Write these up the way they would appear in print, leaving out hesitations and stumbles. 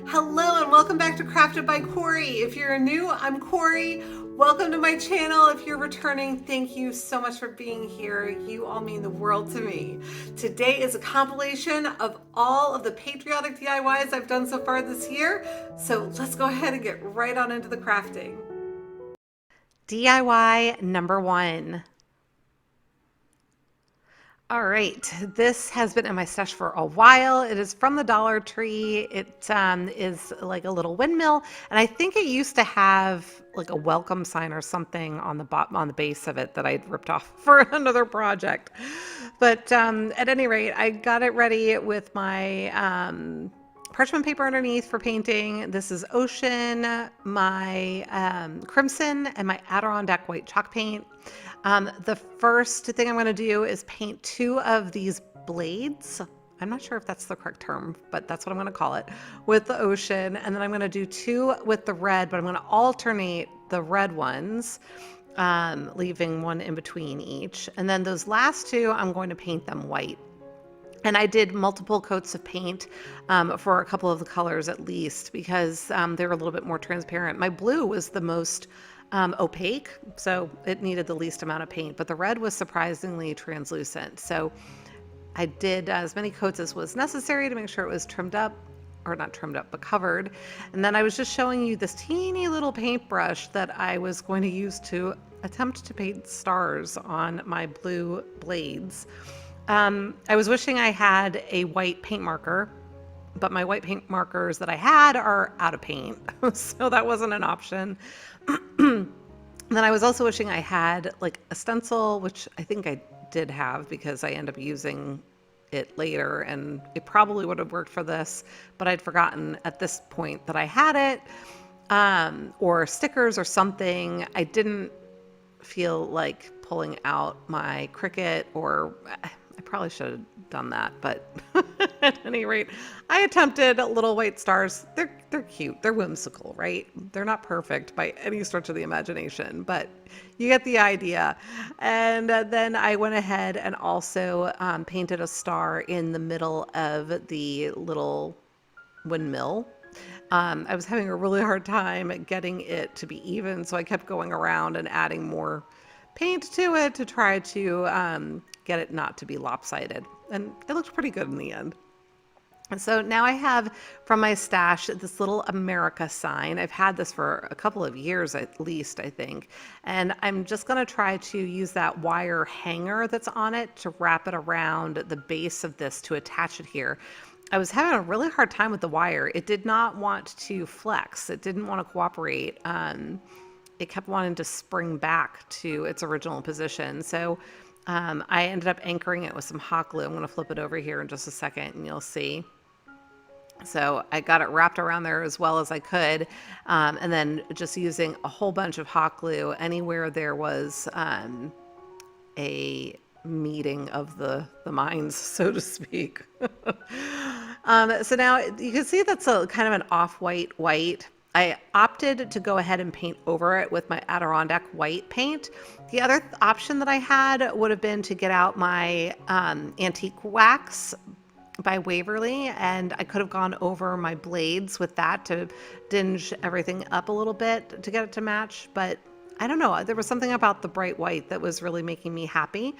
Hello and welcome back to Crafted by Corie. If you're new, I'm Corie. Welcome to my channel. If you're returning, thank you so much for being here. You all mean the world to me. Today is a compilation of all of the Patriotic DIYs I've done so far this year. So let's go ahead and get right on into the crafting. DIY number 1. All right, this has been in my stash for a while. It is from the Dollar Tree. It is like a little windmill, and I think it used to have like a welcome sign or something on the bottom, on the base of it that I'd ripped off for another project. But at any rate, I got it ready with my parchment paper underneath for painting. This is Ocean, my Crimson, and my Adirondack white chalk paint. The first thing I'm going to do is paint 2 of these blades. I'm not sure if that's the correct term, but that's what I'm going to call it, with the Ocean. And then I'm going to do 2 with the red, but I'm going to alternate the red ones, leaving one in between each. And then those last 2, I'm going to paint them white. And I did multiple coats of paint for a couple of the colors at least, because they were a little bit more transparent. My blue was the most opaque, so it needed the least amount of paint, but the red was surprisingly translucent. So I did as many coats as was necessary to make sure it was trimmed up, or not trimmed up, but covered. And then I was just showing you this teeny little paintbrush that I was going to use to attempt to paint stars on my blue blades. I was wishing I had a white paint marker, but my white paint markers that I had are out of paint, so that wasn't an option. Then I was also wishing I had like a stencil, which I think I did have because I end up using it later, and it probably would have worked for this, but I'd forgotten at this point that I had it, or stickers or something. I didn't feel like pulling out my Cricut, or I probably should have done that, but at any rate, I attempted little white stars. They're cute. They're whimsical, right? They're not perfect by any stretch of the imagination, but you get the idea. And then I went ahead and also painted a star in the middle of the little windmill. I was having a really hard time getting it to be even, so I kept going around and adding more paint to it to try to get it not to be lopsided. And it looked pretty good in the end. And so now I have from my stash this little America sign. I've had this for a couple of years at least, I think. And I'm just going to try to use that wire hanger that's on it to wrap it around the base of this to attach it here. I was having a really hard time with the wire. It did not want to flex. It didn't want to cooperate. It kept wanting to spring back to its original position. So I ended up anchoring it with some hot glue. I'm going to flip it over here in just a second and you'll see. So I got it wrapped around there as well as I could, and then just using a whole bunch of hot glue anywhere there was a meeting of the minds, so to speak. So now you can see that's a kind of an off-white white. I opted to go ahead and paint over it with my Adirondack white paint. The other option that I had would have been to get out my antique wax by Waverly, and I could have gone over my blades with that to dinge everything up a little bit to get it to match, but I don't know, there was something about the bright white that was really making me happy.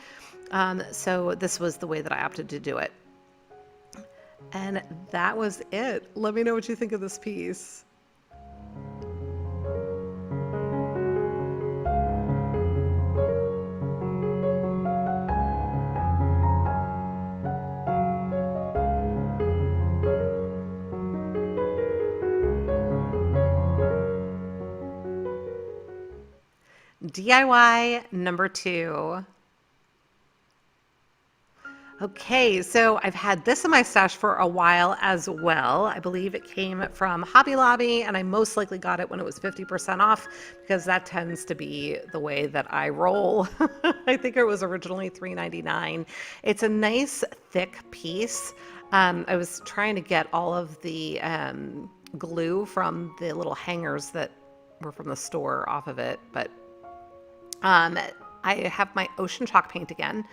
So this was the way that I opted to do it. And that was it. Let me know what you think of this piece. DIY number 2. Okay, so I've had this in my stash for a while as well. I believe it came from Hobby Lobby, and I most likely got it when it was 50% off because that tends to be the way that I roll. I think it was originally $3.99. It's a nice thick piece. I was trying to get all of the glue from the little hangers that were from the store off of it, but I have my ocean chalk paint again.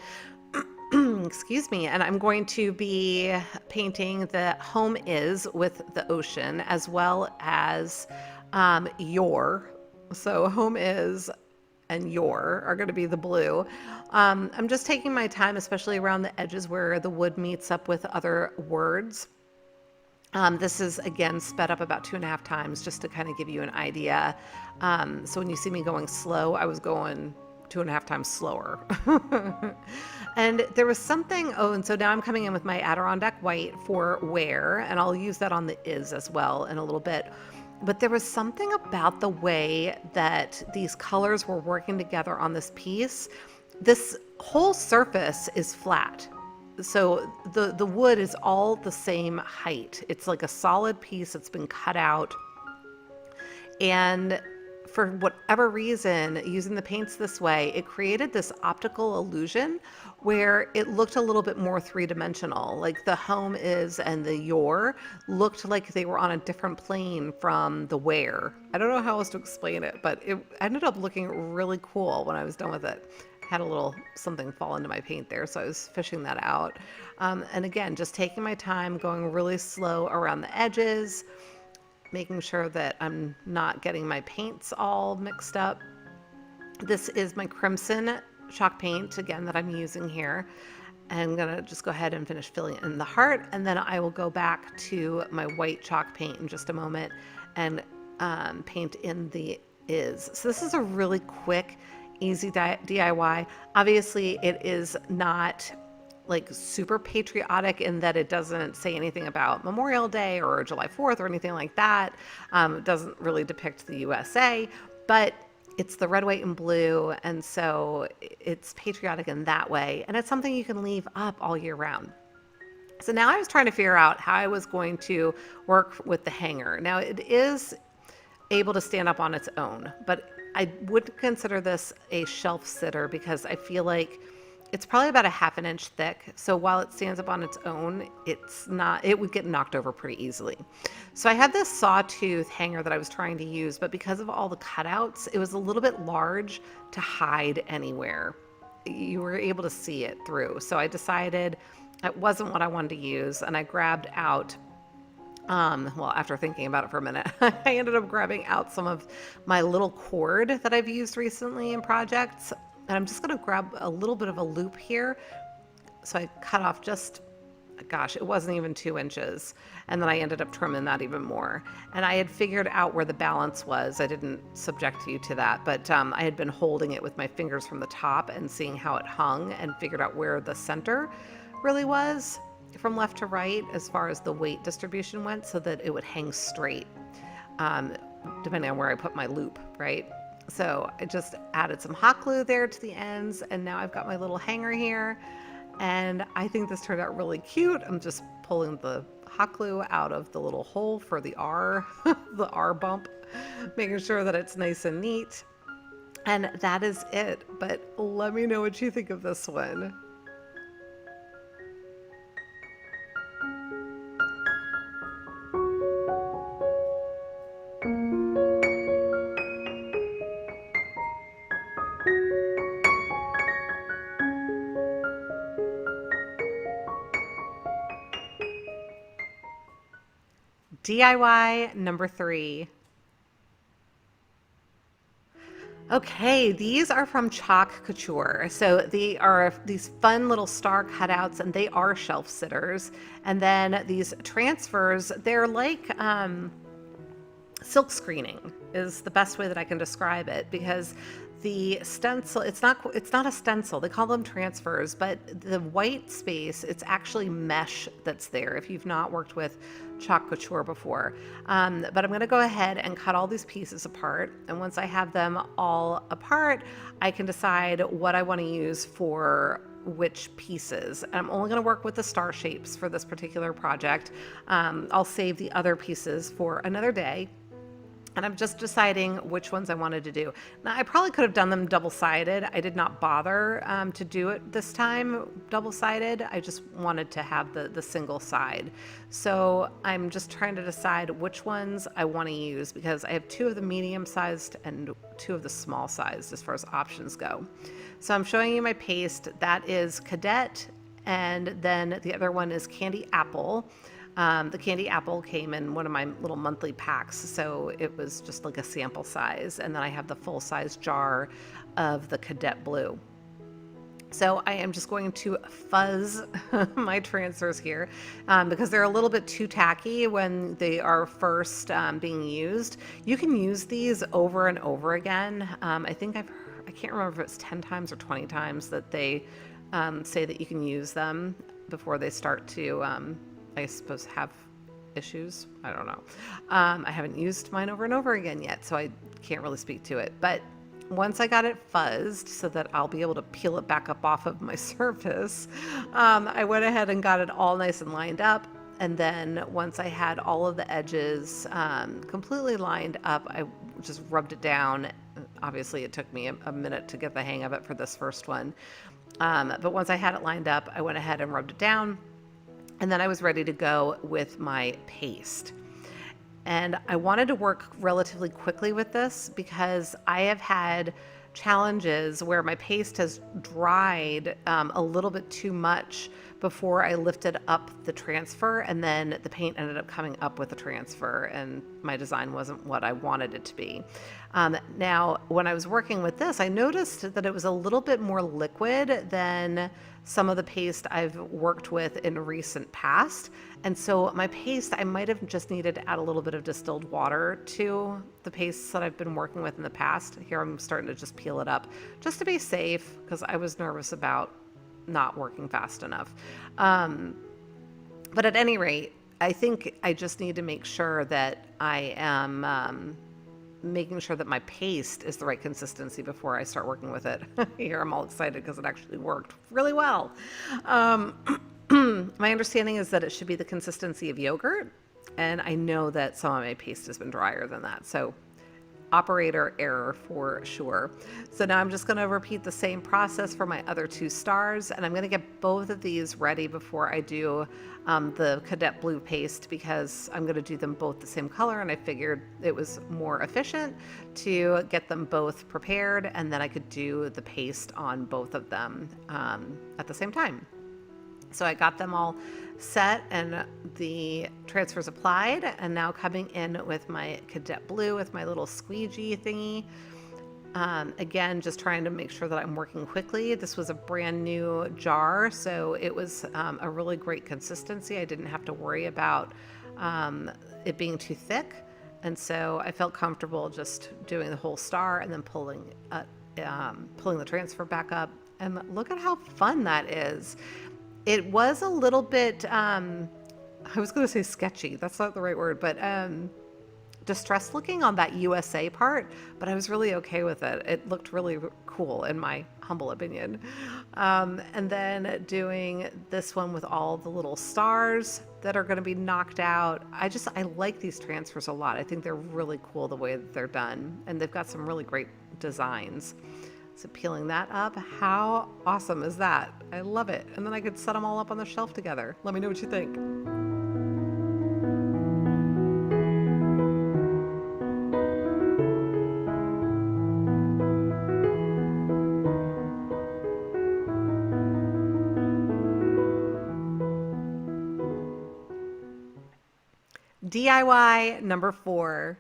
excuse me, and I'm going to be painting the home is with the ocean as well as your. So home is and your are going to be the blue. I'm just taking my time, especially around the edges where the wood meets up with other words. This is again sped up about 2.5 times just to kind of give you an idea. So when you see me going slow, I was going 2.5 times slower. And there was something, oh, and so now I'm coming in with my Adirondack white for wear, and I'll use that on the is as well in a little bit. But there was something about the way that these colors were working together on this piece. This whole surface is flat. So the wood is all the same height. It's like a solid piece that's been cut out. And for whatever reason, using the paints this way, it created this optical illusion where it looked a little bit more three-dimensional. Like the home is and the your looked like they were on a different plane from the where. I don't know how else to explain it, but it ended up looking really cool when I was done with it. Had a little something fall into my paint there, so I was fishing that out. And again, just taking my time, going really slow around the edges, making sure that I'm not getting my paints all mixed up. This is my crimson chalk paint, again, that I'm using here. I'm gonna just go ahead and finish filling it in the heart, and then I will go back to my white chalk paint in just a moment and paint in the is. So this is a really quick, easy DIY. Obviously, it is not like super patriotic in that it doesn't say anything about Memorial Day or July 4th or anything like that. It doesn't really depict the USA, but it's the red, white, and blue, and so it's patriotic in that way, and it's something you can leave up all year round. So now I was trying to figure out how I was going to work with the hanger. Now it is able to stand up on its own, but I would consider this a shelf sitter because I feel like it's probably about a 1/2 inch thick. So while it stands up on its own, it would get knocked over pretty easily. So I had this sawtooth hanger that I was trying to use, but because of all the cutouts, it was a little bit large to hide anywhere. You were able to see it through. So I decided it wasn't what I wanted to use, and I grabbed out well, after thinking about it for a minute, I ended up grabbing out some of my little cord that I've used recently in projects. And I'm just going to grab a little bit of a loop here. So I cut off just, gosh, it wasn't even 2 inches. And then I ended up trimming that even more. And I had figured out where the balance was. I didn't subject you to that, but I had been holding it with my fingers from the top and seeing how it hung and figured out where the center really was from left to right as far as the weight distribution went, so that it would hang straight, depending on where I put my loop, right? So I just added some hot glue there to the ends, and now I've got my little hanger here, and I think this turned out really cute. I'm just pulling the hot glue out of the little hole for the R, the R bump, making sure that it's nice and neat. And that is it, but let me know what you think of this one. DIY number 3. Okay, these are from Chalk Couture. So they are these fun little star cutouts, and they are shelf sitters. And then these transfers, they're like silk screening is the best way that I can describe it, because the stencil, it's not a stencil, they call them transfers, but the white space, it's actually mesh that's there if you've not worked with Chalk Couture before. But I'm going to go ahead and cut all these pieces apart, and once I have them all apart, I can decide what I want to use for which pieces. I'm only going to work with the star shapes for this particular project. I'll save the other pieces for another day. And I'm just deciding which ones I wanted to do. Now, I probably could have done them double-sided. I did not bother to do it this time double-sided. I just wanted to have the single side. So I'm just trying to decide which ones I want to use, because I have 2 of the medium-sized and 2 of the small-sized as far as options go. So I'm showing you my paste. That is Cadet And then the other one is candy apple. The candy apple came in one of my little monthly packs, so it was just like a sample size. And then I have the full size jar of the cadet blue. So I am just going to fuzz my transfers here because they're a little bit too tacky when they are first being used. You can use these over and over again. I think I can't remember if it's 10 times or 20 times that they say that you can use them before they start to, I suppose, have issues. I don't know. I haven't used mine over and over again yet, so I can't really speak to it. But once I got it fuzzed so that I'll be able to peel it back up off of my surface, I went ahead and got it all nice and lined up. And then once I had all of the edges completely lined up, I just rubbed it down. Obviously, it took me a minute to get the hang of it for this first one. But once I had it lined up, I went ahead and rubbed it down. And then I was ready to go with my paste. And I wanted to work relatively quickly with this because I have had challenges where my paste has dried a little bit too much before I lifted up the transfer, and then the paint ended up coming up with the transfer and my design wasn't what I wanted it to be. Now, when I was working with this, I noticed that it was a little bit more liquid than some of the paste I've worked with in recent past. And so my paste, I might have just needed to add a little bit of distilled water to the pastes that I've been working with in the past. Here I'm starting to just peel it up just to be safe because I was nervous about not working fast enough. But at any rate, I think I just need to make sure that I am making sure that my paste is the right consistency before I start working with it. Here I'm all excited because it actually worked really well. My understanding is that it should be the consistency of yogurt, and I know that some of my paste has been drier than that, so operator error for sure. So now I'm just going to repeat the same process for my other two stars, and I'm going to get both of these ready before I do the cadet blue paste because I'm going to do them both the same color, and I figured it was more efficient to get them both prepared, and then I could do the paste on both of them at the same time. So I got them all set and the transfers applied, and now coming in with my cadet blue with my little squeegee thingy. Again, just trying to make sure that I'm working quickly. This was a brand new jar, so it was a really great consistency. I didn't have to worry about it being too thick, and so I felt comfortable just doing the whole star and then pulling the transfer back up. And look at how fun that is. It was a little bit, I was going to say sketchy. That's not the right word, but distressed looking on that USA part, but I was really okay with it. It looked really cool in my humble opinion. And then doing this one with all the little stars that are going to be knocked out. I like these transfers a lot. I think they're really cool the way that they're done, and they've got some really great designs. So peeling that up, how awesome is that? I love it. And then I could set them all up on the shelf together. Let me know what you think. DIY number 4.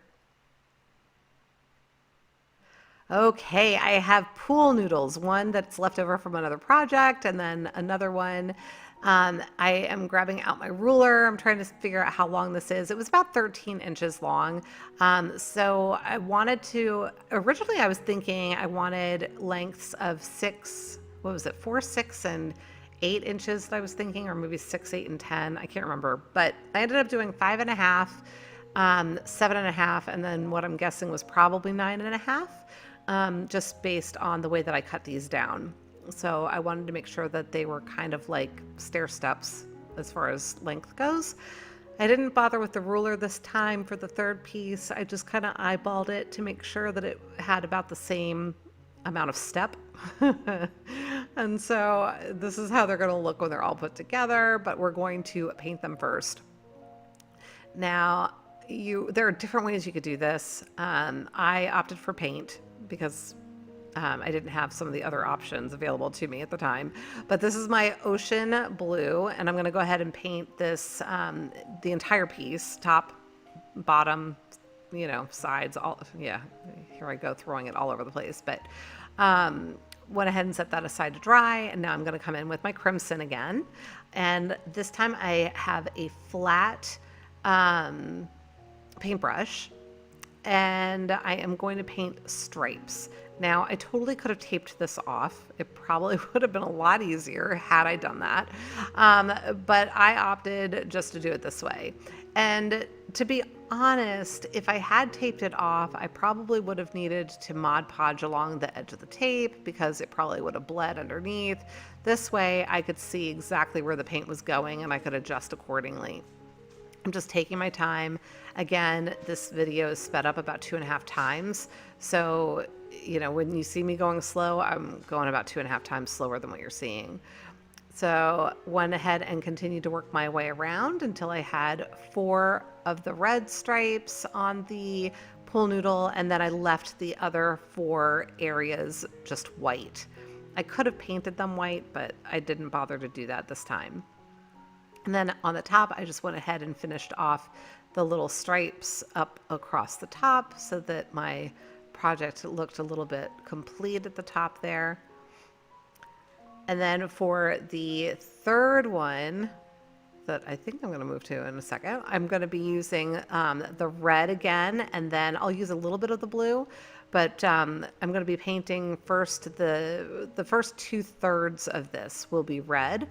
Okay, I have pool noodles, one that's left over from another project, and then another one. I am grabbing out my ruler. I'm trying to figure out how long this is. It was about 13 inches long. So I wanted to, originally I was thinking I wanted lengths of 4, 6, and 8 inches that I was thinking, or maybe 6, 8, and 10. I can't remember, but I ended up doing 5.5, 7.5, and then what I'm guessing was probably 9.5. Just based on the way that I cut these down. So I wanted to make sure that they were kind of like stair steps as far as length goes. I didn't bother with the ruler this time for the third piece. I just kind of eyeballed it to make sure that it had about the same amount of step. And so this is how they're going to look when they're all put together, but we're going to paint them first. Now, there are different ways you could do this. I opted for paint because I didn't have some of the other options available to me at the time. But this is my ocean blue, and I'm going to go ahead and paint this, the entire piece, top, bottom, sides, all, yeah, here I go throwing it all over the place. But went ahead and set that aside to dry, and now I'm going to come in with my crimson again. And this time I have a flat paintbrush, and I am going to paint stripes. Now, I totally could have taped this off. It probably would have been a lot easier had I done that. But I opted just to do it this way. And to be honest, if I had taped it off, I probably would have needed to Mod Podge along the edge of the tape because it probably would have bled underneath. This way, I could see exactly where the paint was going and I could adjust accordingly. I'm just taking my time. Again, this video is sped up about 2.5 times. So, when you see me going slow, I'm going about 2.5 times slower than what you're seeing. So went ahead and continued to work my way around until I had 4 of the red stripes on the pool noodle, and then I left the other 4 areas just white. I could have painted them white, but I didn't bother to do that this time. And then on the top, I just went ahead and finished off the little stripes up across the top so that my project looked a little bit complete at the top there. And then for the third one that I think I'm going to move to in a second, I'm going to be using the red again, and then I'll use a little bit of the blue, but I'm going to be painting first the first 2/3 of this will be red.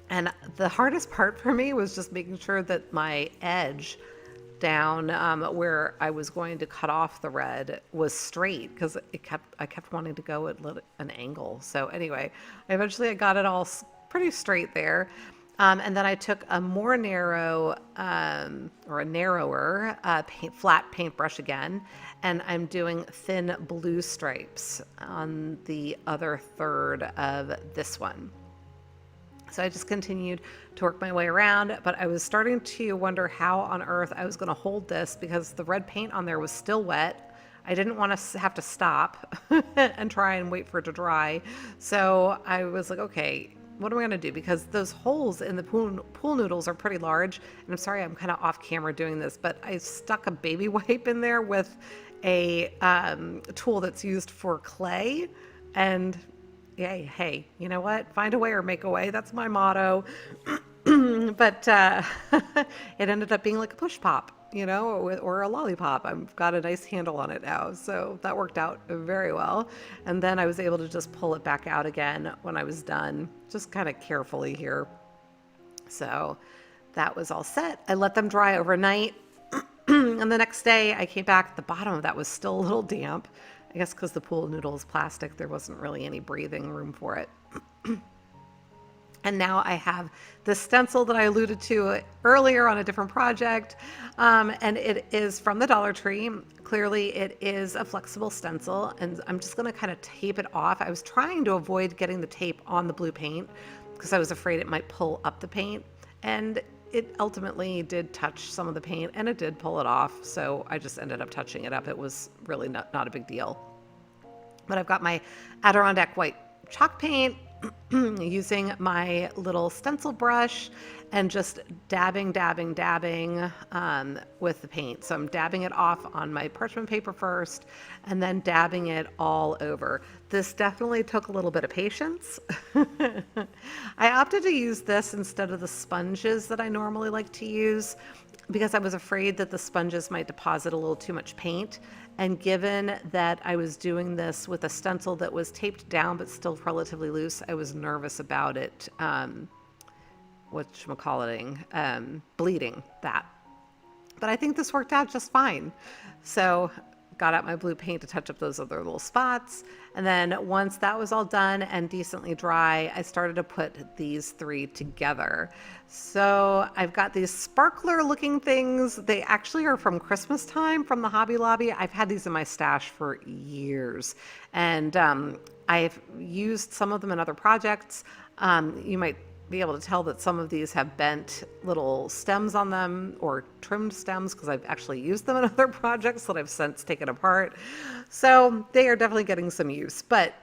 And the hardest part for me was just making sure that my edge down where I was going to cut off the red was straight, because I kept wanting to go at an angle. So anyway, I got it all pretty straight there. And then I took a more narrow or a narrower flat paintbrush again, and I'm doing thin blue stripes on the other third of this one. So I just continued to work my way around, but I was starting to wonder how on earth I was going to hold this because the red paint on there was still wet. I didn't want to have to stop and try and wait for it to dry. So I was like, okay, what am I going to do? Because those holes in the pool noodles are pretty large. And I'm sorry, I'm kind of off camera doing this, but I stuck a baby wipe in there with a tool that's used for clay. And yay, hey, you know what? Find a way or make a way. That's my motto. But it ended up being like a push pop, or a lollipop. I've got a nice handle on it now. So that worked out very well. And then I was able to just pull it back out again when I was done, just kind of carefully here. So that was all set. I let them dry overnight. And the next day I came back, the bottom of that was still a little damp. I guess because the pool noodle is plastic, there wasn't really any breathing room for it. And now I have the stencil that I alluded to earlier on a different project, and it is from the Dollar Tree. Clearly it is a flexible stencil, and I'm just going to kind of tape it off. I was trying to avoid getting the tape on the blue paint because I was afraid it might pull up the paint, and it ultimately did touch some of the paint, and it did pull it off, so I just ended up touching it up. It was really not a big deal. But I've got my Adirondack white chalk paint, using my little stencil brush and just dabbing with the paint. So I'm dabbing it off on my parchment paper first and then dabbing it all over. This definitely took a little bit of patience. I opted to use this instead of the sponges that I normally like to use because I was afraid that the sponges might deposit a little too much paint. And given that I was doing this with a stencil that was taped down but still relatively loose, I was nervous about it, bleeding that. But I think this worked out just fine. So got out my blue paint to touch up those other little spots. And then once that was all done and decently dry, I started to put these 3 together. So I've got these sparkler looking things. They actually are from Christmas time from the Hobby Lobby. I've had these in my stash for years. And I've used some of them in other projects. You might be able to tell that some of these have bent little stems on them or trimmed stems because I've actually used them in other projects that I've since taken apart. So they are definitely getting some use. But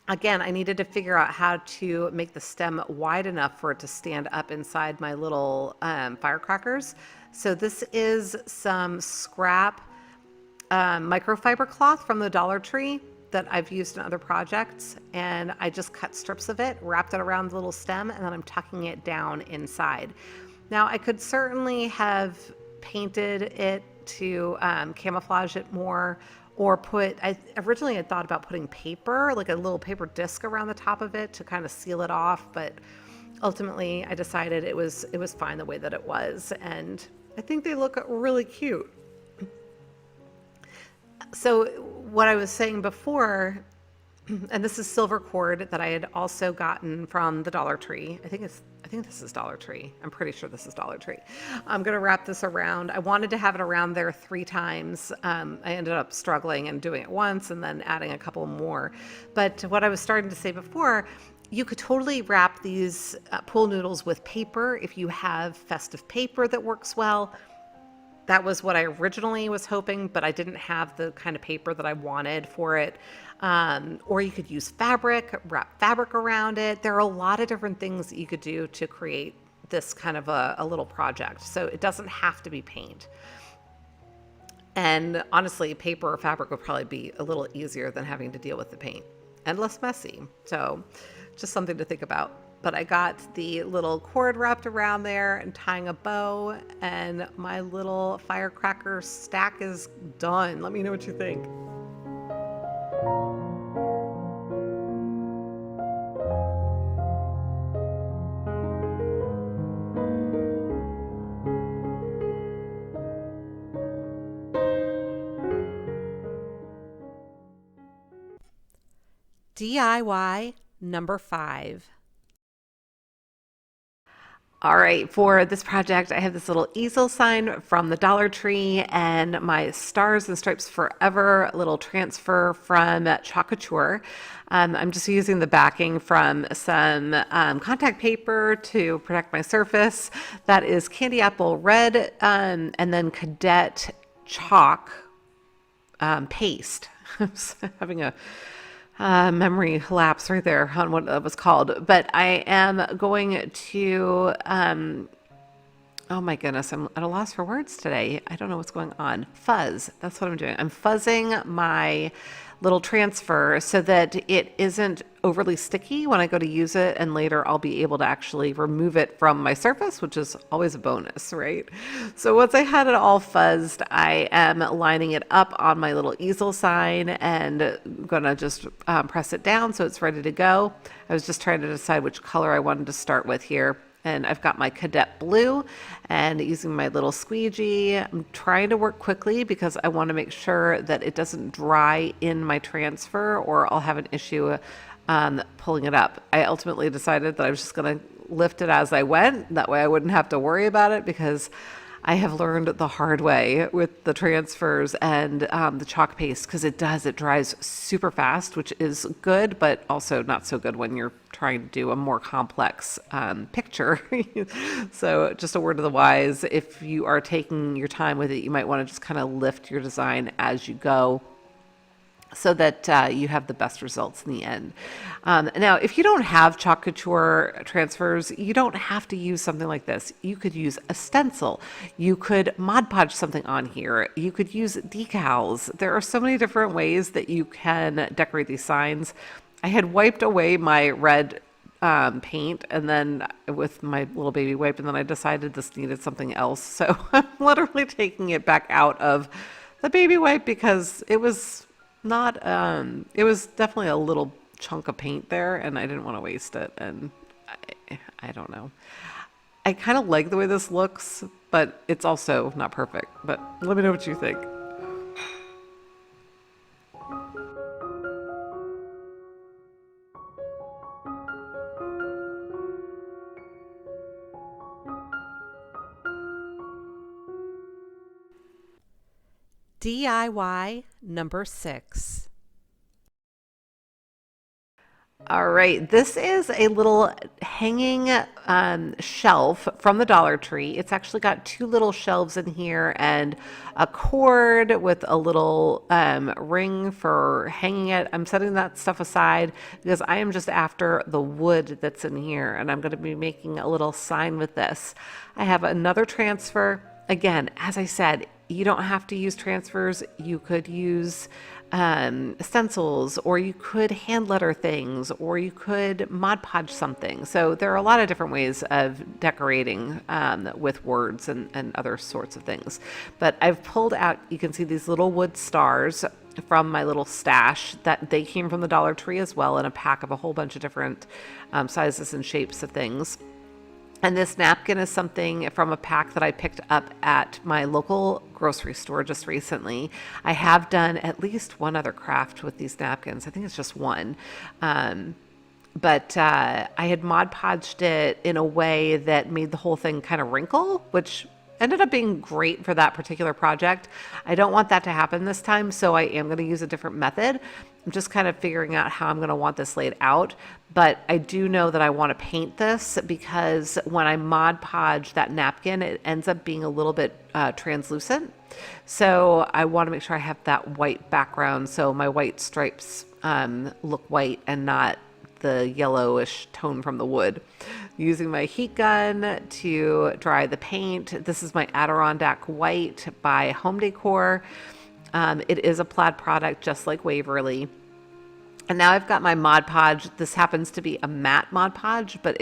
again, I needed to figure out how to make the stem wide enough for it to stand up inside my little firecrackers. So this is some scrap microfiber cloth from the Dollar Tree that I've used in other projects, and I just cut strips of it, wrapped it around the little stem, and then I'm tucking it down inside. Now I could certainly have painted it to camouflage it more, or I originally had thought about putting paper, like a little paper disc around the top of it to kind of seal it off, but ultimately I decided it was fine the way that it was, and I think they look really cute. So what I was saying before, and this is silver cord that I had also gotten from the Dollar Tree. I think this is Dollar Tree. I'm pretty sure this is Dollar Tree. I'm gonna wrap this around. I wanted to have it around there 3 times. I ended up struggling and doing it once and then adding a couple more. But what I was starting to say before, you could totally wrap these pool noodles with paper if you have festive paper that works well. That was what I originally was hoping, but I didn't have the kind of paper that I wanted for it. Or you could use fabric, wrap fabric around it. There are a lot of different things that you could do to create this kind of a little project. So it doesn't have to be paint. And honestly, paper or fabric would probably be a little easier than having to deal with the paint and less messy. So just something to think about. But I got the little cord wrapped around there and tying a bow, and my little firecracker stack is done. Let me know what you think. DIY number 5. All right, for this project, I have this little easel sign from the Dollar Tree and my Stars and Stripes Forever little transfer from Couture. I'm just using the backing from some contact paper to protect my surface. That is candy apple red and then cadet chalk paste. I'm having a memory lapse right there on what that was called. But I am going to, oh my goodness, I'm at a loss for words today. I don't know what's going on. Fuzz, that's what I'm doing. I'm fuzzing my little transfer so that it isn't overly sticky when I go to use it, and later I'll be able to actually remove it from my surface, which is always a bonus, right? So once I had it all fuzzed, I am lining it up on my little easel sign and gonna just press it down so it's ready to go. I was just trying to decide which color I wanted to start with here. And I've got my cadet blue and using my little squeegee. I'm trying to work quickly because I want to make sure that it doesn't dry in my transfer or I'll have an issue pulling it up. I ultimately decided that I was just going to lift it as I went. That way I wouldn't have to worry about it, because I have learned the hard way with the transfers and the chalk paste, because it dries super fast, which is good, but also not so good when you're trying to do a more complex picture. So just a word of the wise, if you are taking your time with it, you might want to just kind of lift your design as you go, so that you have the best results in the end. Now, if you don't have Chalk Couture transfers, you don't have to use something like this. You could use a stencil. You could Mod Podge something on here. You could use decals. There are so many different ways that you can decorate these signs. I had wiped away my red paint and then with my little baby wipe, and then I decided this needed something else. So I'm literally taking it back out of the baby wipe because it was not it was definitely a little chunk of paint there and I didn't want to waste it, and I don't know. I kind of like the way this looks, but it's also not perfect. But let me know what you think. DIY number 6. All right, this is a little hanging shelf from the Dollar Tree. It's actually got two little shelves in here and a cord with a little ring for hanging it. I'm setting that stuff aside because I am just after the wood that's in here, and I'm going to be making a little sign with this. I have another transfer. Again, as I said, you don't have to use transfers. You could use stencils, or you could hand letter things, or you could Mod Podge something. So there are a lot of different ways of decorating with words and other sorts of things. But I've pulled out, you can see these little wood stars from my little stash that they came from the Dollar Tree as well, in a pack of a whole bunch of different sizes and shapes of things. And this napkin is something from a pack that I picked up at my local grocery store just recently. I have done at least one other craft with these napkins. I think it's just one. But I had Mod Podged it in a way that made the whole thing kind of wrinkle, which ended up being great for that particular project. I don't want that to happen this time, so I am going to use a different method. I'm just kind of figuring out how I'm going to want this laid out, but I do know that I want to paint this because when I Mod Podge that napkin, it ends up being a little bit translucent. So I want to make sure I have that white background so my white stripes look white and not the yellowish tone from the wood. Using my heat gun to dry the paint. This is my Adirondack White by Home Decor. It is a plaid product just like Waverly. And now I've got my Mod Podge. This happens to be a matte Mod Podge, but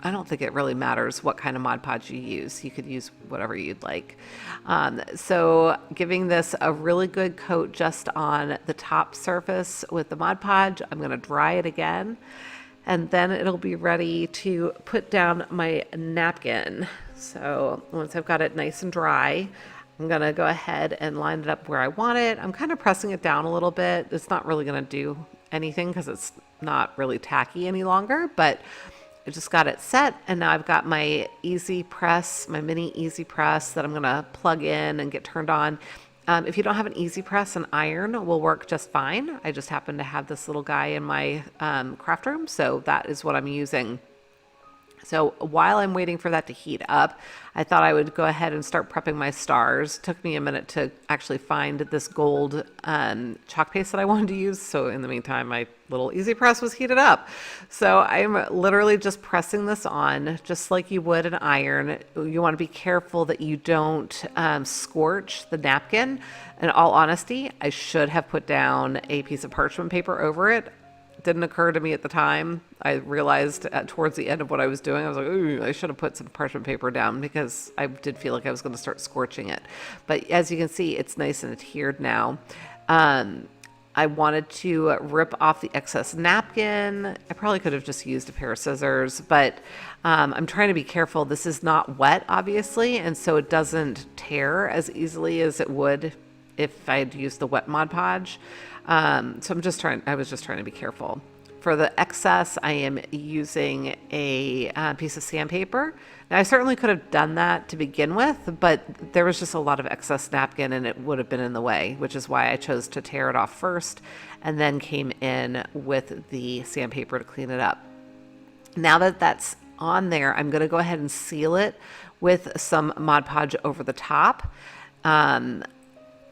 I don't think it really matters what kind of Mod Podge you use. You could use whatever you'd like. So giving this a really good coat just on the top surface with the Mod Podge. I'm going to dry it again, and then it'll be ready to put down my napkin. So once I've got it nice and dry, I'm going to go ahead and line it up where I want it. I'm kind of pressing it down a little bit. It's not really going to do anything because it's not really tacky any longer, but I just got it set, and now I've got my easy press, my mini easy press that I'm going to plug in and get turned on. If you don't have an easy press, an iron will work just fine. I just happen to have this little guy in my craft room, so that is what I'm using. So while I'm waiting for that to heat up, I thought I would go ahead and start prepping my stars. It took me a minute to actually find this gold chalk paste that I wanted to use. So in the meantime, my little easy press was heated up. So I'm literally just pressing this on just like you would an iron. You want to be careful that you don't scorch the napkin. In all honesty, I should have put down a piece of parchment paper over it. Didn't occur to me at the time. I realized towards the end of what I was doing, I was like, ooh, I should have put some parchment paper down because I did feel like I was going to start scorching it. But as you can see, it's nice and adhered now. I wanted to rip off the excess napkin. I probably could have just used a pair of scissors, but I'm trying to be careful. This is not wet, obviously, and so it doesn't tear as easily as it would if I'd used the wet Mod Podge. So I was just trying to be careful. For the excess, I am using a piece of sandpaper. Now, I certainly could have done that to begin with, but there was just a lot of excess napkin and it would have been in the way, which is why I chose to tear it off first and then came in with the sandpaper to clean it up. Now that that's on there, I'm going to go ahead and seal it with some Mod Podge over the top.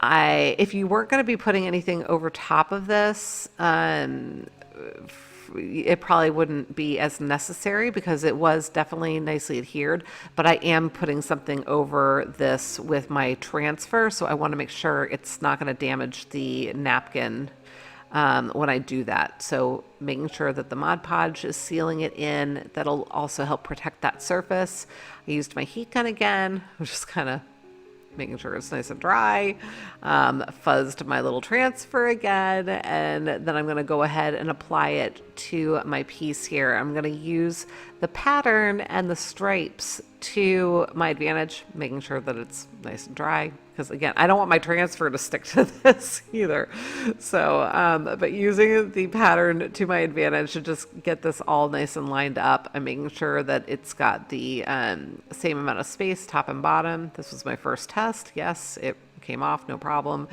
If you weren't going to be putting anything over top of this, it probably wouldn't be as necessary because it was definitely nicely adhered, but I am putting something over this with my transfer, so I want to make sure it's not going to damage the napkin when I do that. So making sure that the Mod Podge is sealing it in, that'll also help protect that surface. I used my heat gun again, just kind of making sure it's nice and dry. Fuzzed my little transfer again, and then I'm going to go ahead and apply it to my piece here. I'm going to use the pattern and the stripes to my advantage, making sure that it's nice and dry, because again, I don't want my transfer to stick to this either. So, but using the pattern to my advantage to just get this all nice and lined up, I'm making sure that it's got the same amount of space, top and bottom. This was my first test. Yes, it came off, no problem.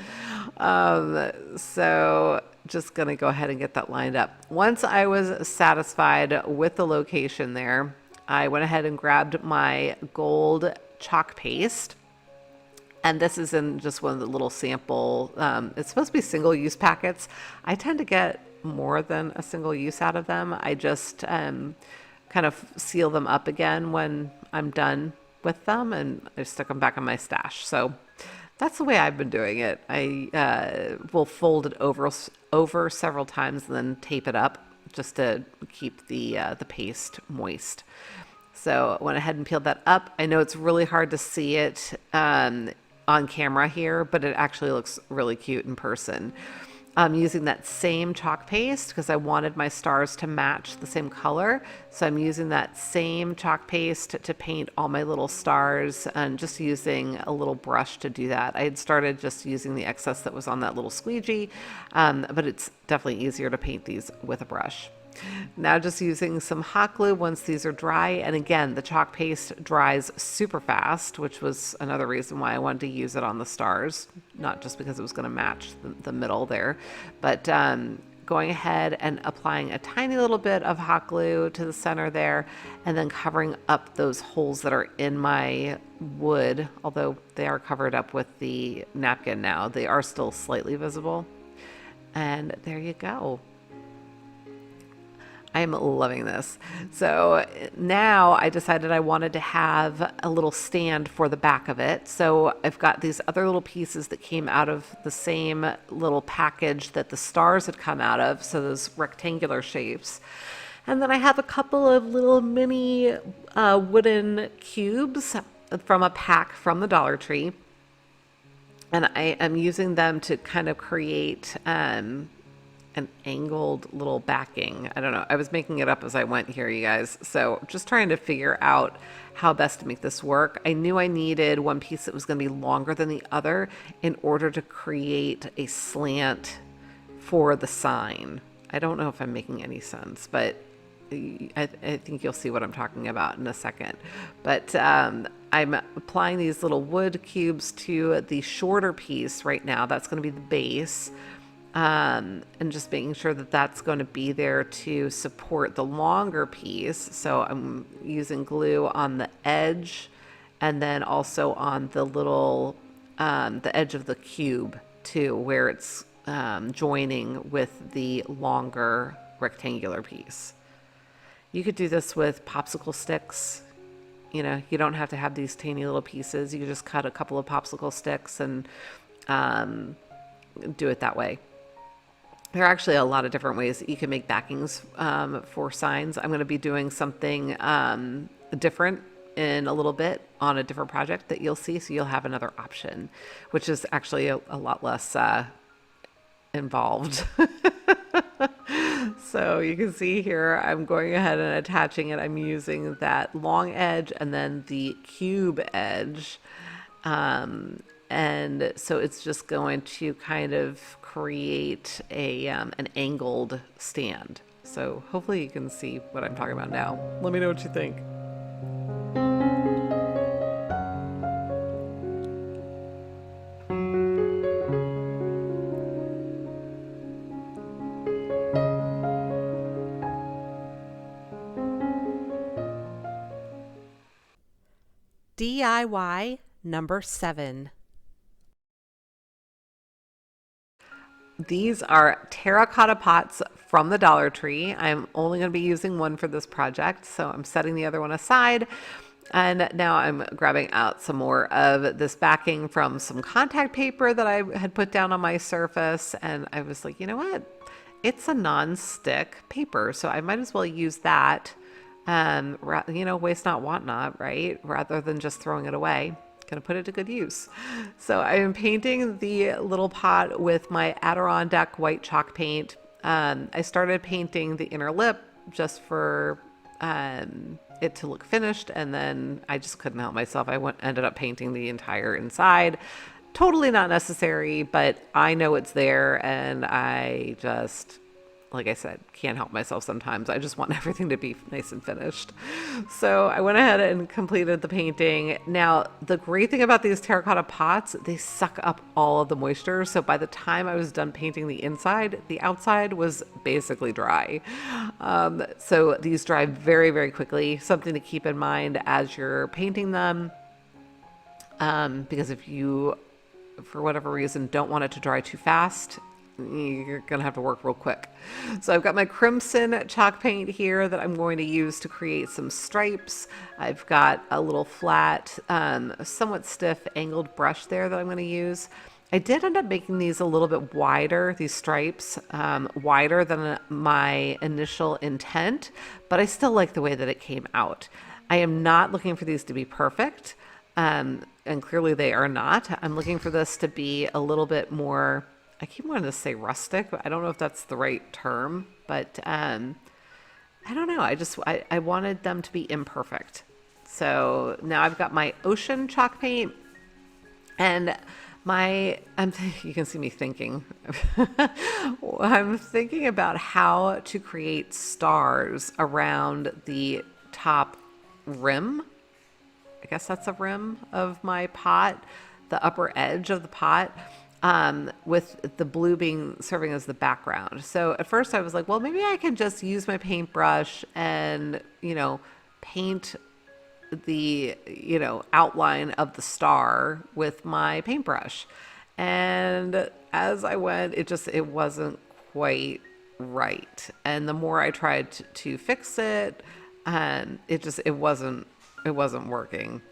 So just gonna go ahead and get that lined up. Once I was satisfied with the location there, I went ahead and grabbed my gold chalk paste. And this is in just one of the little sample, it's supposed to be single use packets. I tend to get more than a single use out of them. I just kind of seal them up again when I'm done with them, and I stick them back in my stash. So that's the way I've been doing it. I will fold it over several times and then tape it up just to keep the paste moist. So I went ahead and peeled that up. I know it's really hard to see it on camera here, but it actually looks really cute in person. I'm using that same chalk paste because I wanted my stars to match the same color. So I'm using that same chalk paste to paint all my little stars, and just using a little brush to do that. I had started just using the excess that was on that little squeegee, but it's definitely easier to paint these with a brush. Now just using some hot glue once these are dry. And again, the chalk paste dries super fast, which was another reason why I wanted to use it on the stars, not just because it was going to match the middle there, but going ahead and applying a tiny little bit of hot glue to the center there, and then covering up those holes that are in my wood, although they are covered up with the napkin now. They are still slightly visible. And there you go. I'm loving this. So now I decided I wanted to have a little stand for the back of it. So I've got these other little pieces that came out of the same little package that the stars had come out of. So those rectangular shapes. And then I have a couple of little mini wooden cubes from a pack from the Dollar Tree. And I am using them to kind of create an angled little backing. I don't know. I was making it up as I went here, you guys. So just trying to figure out how best to make this work. I knew I needed one piece that was going to be longer than the other in order to create a slant for the sign. I don't know if I'm making any sense, but I think you'll see what I'm talking about in a second. But I'm applying these little wood cubes to the shorter piece right now. That's going to be the base. And just making sure that that's going to be there to support the longer piece. So I'm using glue on the edge, and then also on the little, the edge of the cube too, where it's joining with the longer rectangular piece. You could do this with popsicle sticks. You know, you don't have to have these tiny little pieces. You could just cut a couple of popsicle sticks and do it that way. There are actually a lot of different ways that you can make backings for signs. I'm going to be doing something different in a little bit on a different project that you'll see, so you'll have another option, which is actually a lot less involved. So you can see here, I'm going ahead and attaching it. I'm using that long edge and then the cube edge. And so it's just going to kind of create an angled stand. So hopefully you can see what I'm talking about now. Let me know what you think. DIY number 7. These are terracotta pots from the Dollar Tree. I'm only going to be using one for this project, so I'm setting the other one aside. And now I'm grabbing out some more of this backing from some contact paper that I had put down on my surface. And I was like, you know what? It's a non-stick paper, so I might as well use that. You know, waste not, want not, right? Rather than just throwing it away. Gonna put it to good use. So I am painting the little pot with my Adirondack white chalk paint. I started painting the inner lip just for it to look finished, and then I just couldn't help myself. Ended up painting the entire inside. Totally not necessary, but I know it's there, and I just like I said, can't help myself sometimes. I just want everything to be nice and finished. So I went ahead and completed the painting. Now, the great thing about these terracotta pots, they suck up all of the moisture. So by the time I was done painting the inside, the outside was basically dry. So these dry very, very quickly. Something to keep in mind as you're painting them. Because if you, for whatever reason, don't want it to dry too fast, you're going to have to work real quick. So I've got my crimson chalk paint here that I'm going to use to create some stripes. I've got a little flat, somewhat stiff angled brush there that I'm going to use. I did end up making these a little bit wider, these stripes, wider than my initial intent, but I still like the way that it came out. I am not looking for these to be perfect, and clearly they are not. I'm looking for this to be a little bit more, I keep wanting to say rustic, but I don't know if that's the right term, but I don't know. I wanted them to be imperfect. So now I've got my ocean chalk paint, and you can see me thinking. I'm thinking about how to create stars around the top rim. I guess that's a rim of my pot, the upper edge of the pot. With the blue serving as the background. So at first I was like, well, maybe I can just use my paintbrush and, paint the, outline of the star with my paintbrush. And as I went, it wasn't quite right. And the more I tried to fix it, it wasn't working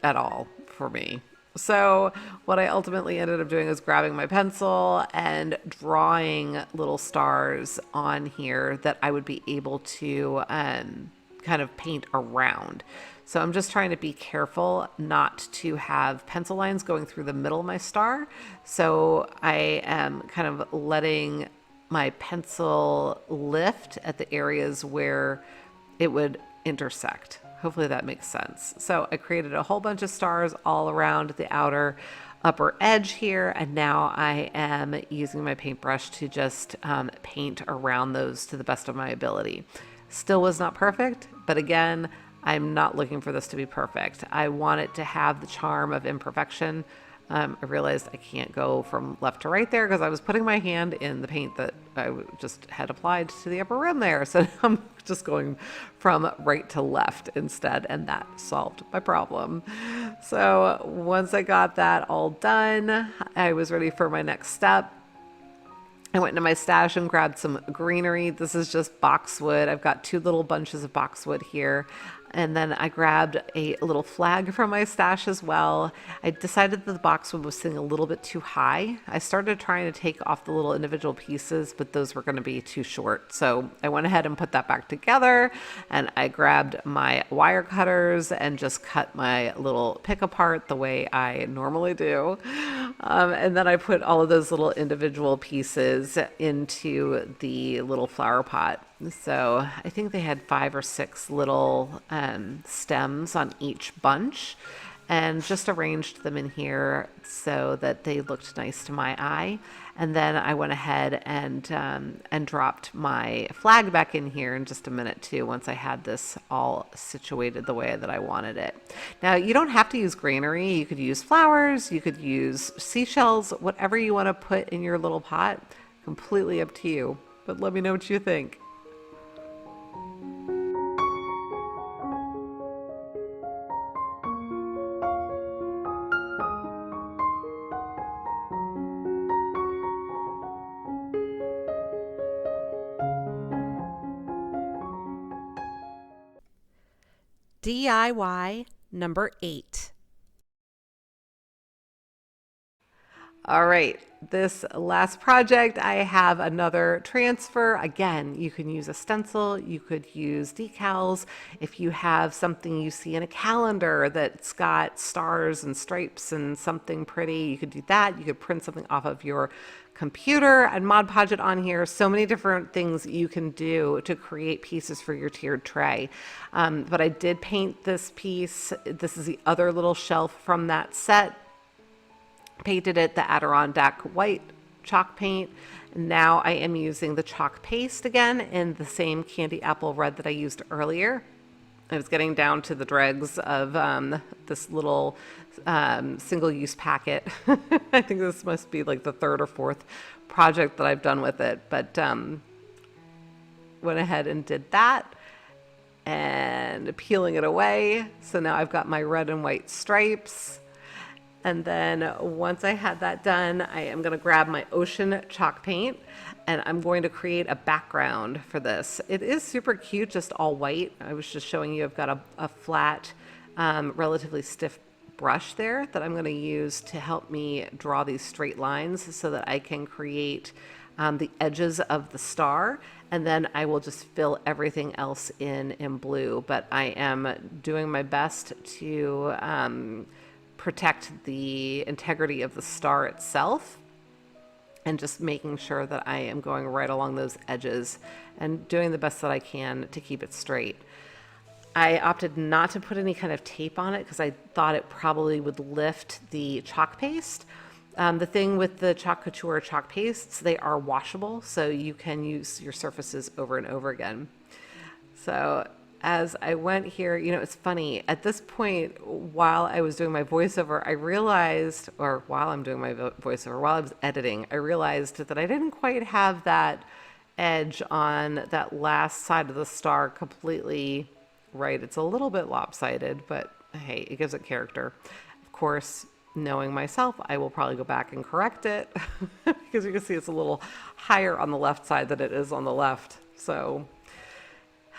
at all for me. So what I ultimately ended up doing is grabbing my pencil and drawing little stars on here that I would be able to kind of paint around. So I'm just trying to be careful not to have pencil lines going through the middle of my star. So I am kind of letting my pencil lift at the areas where it would intersect. Hopefully that makes sense. So I created a whole bunch of stars all around the upper edge here, and now I am using my paintbrush to just paint around those to the best of my ability. Still was not perfect, but again, I'm not looking for this to be perfect. I want it to have the charm of imperfection. I realized I can't go from left to right there because I was putting my hand in the paint that I just had applied to the upper rim there. So I'm just going from right to left instead, and that solved my problem. So once I got that all done, I was ready for my next step. I went into my stash and grabbed some greenery. This is just boxwood. I've got 2 little bunches of boxwood here. And then I grabbed a little flag from my stash as well. I decided that the boxwood was sitting a little bit too high. I started trying to take off the little individual pieces, but those were going to be too short. So I went ahead and put that back together, and I grabbed my wire cutters and just cut my little pick apart the way I normally do. And then I put all of those little individual pieces into the little flower pot. So I think they had 5 or 6 little stems on each bunch, and just arranged them in here so that they looked nice to my eye. And then I went ahead and dropped my flag back in here in just a minute too, once I had this all situated the way that I wanted it. Now, you don't have to use greenery. You could use flowers, you could use seashells, whatever you want to put in your little pot, completely up to you. But let me know what you think. DIY number 8. All right, this last project, I have another transfer. Again, you can use a stencil, you could use decals. If you have something you see in a calendar that's got stars and stripes and something pretty, you could do that. You could print something off of your computer and Mod Podge it on here. So many different things you can do to create pieces for your tiered tray. But I did paint this piece. This is the other little shelf from that set. Painted it the Adirondack white chalk paint, Now I am using the chalk paste again in the same candy apple red that I used earlier. I was getting down to the dregs of this little single-use packet. I think this must be like the third or fourth project that I've done with it, but went ahead and did that and peeling it away. So now I've got my red and white stripes. And then once I had that done, I am going to grab my ocean chalk paint and I'm going to create a background for this. It is super cute, just all white. I was just showing you I've got a flat, relatively stiff brush there that I'm going to use to help me draw these straight lines so that I can create the edges of the star, and then I will just fill everything else in blue. But I am doing my best to protect the integrity of the star itself and just making sure that I am going right along those edges and doing the best that I can to keep it straight. I opted not to put any kind of tape on it because I thought it probably would lift the chalk paste. The thing with the Chalk Couture chalk pastes, they are washable, so you can use your surfaces over and over again. So as I went here, you know, it's funny, at this point, while I was doing my voiceover, I realized, or while I'm doing my voiceover, while I was editing, I realized that I didn't quite have that edge on that last side of the star completely right. It's a little bit lopsided, but hey, it gives it character. Of course, knowing myself, I will probably go back and correct it because you can see it's a little higher on the left side than it is on the left. So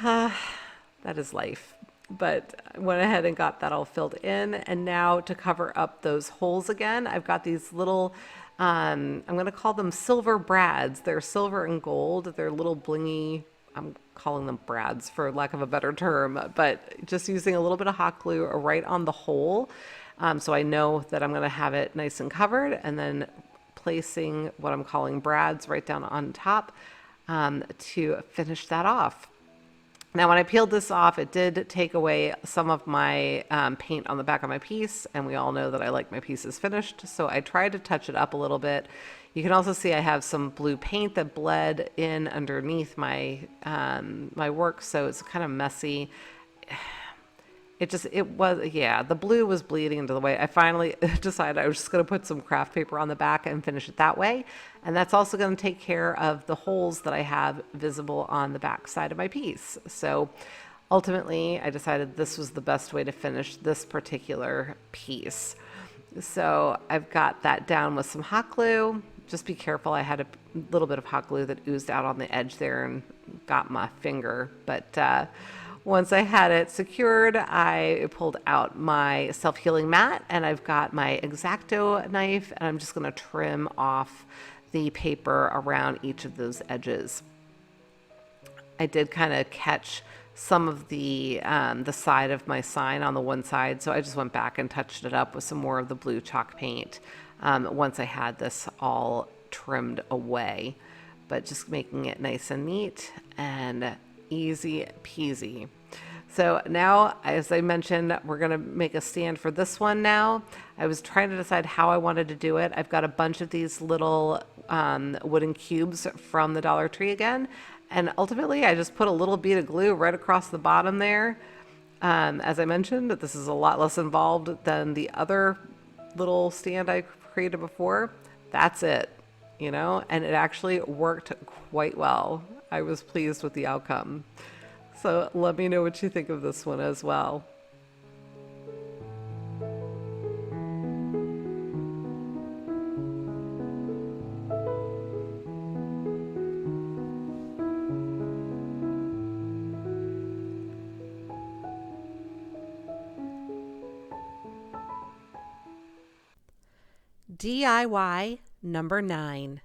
that is life. But I went ahead and got that all filled in. And now to cover up those holes again, I've got these little, I'm going to call them silver brads. They're silver and gold. They're little blingy, I'm calling them brads for lack of a better term, but just using a little bit of hot glue right on the hole. So I know that I'm going to have it nice and covered, and then placing what I'm calling brads right down on top to finish that off. Now, when I peeled this off, it did take away some of my paint on the back of my piece, and we all know that I like my pieces finished, so I tried to touch it up a little bit. You can also see I have some blue paint that bled in underneath my my work, so it's kind of messy. The blue was bleeding into the way. I finally decided I was just going to put some craft paper on the back and finish it that way. And that's also going to take care of the holes that I have visible on the back side of my piece. So ultimately, I decided this was the best way to finish this particular piece. So I've got that down with some hot glue. Just be careful. I had a little bit of hot glue that oozed out on the edge there and got my finger. But once I had it secured, I pulled out my self-healing mat and I've got my X-Acto knife and I'm just going to trim off the paper around each of those edges. I did kind of catch some of the side of my sign on the one side, so I just went back and touched it up with some more of the blue chalk paint once I had this all trimmed away. But just making it nice and neat and easy peasy. So now, as I mentioned, we're going to make a stand for this one now. I was trying to decide how I wanted to do it. I've got a bunch of these little wooden cubes from the Dollar Tree again. And ultimately, I just put a little bead of glue right across the bottom there. As I mentioned, this is a lot less involved than the other little stand I created before. That's it, you know, and it actually worked quite well. I was pleased with the outcome. So let me know what you think of this one as well. DIY number 9.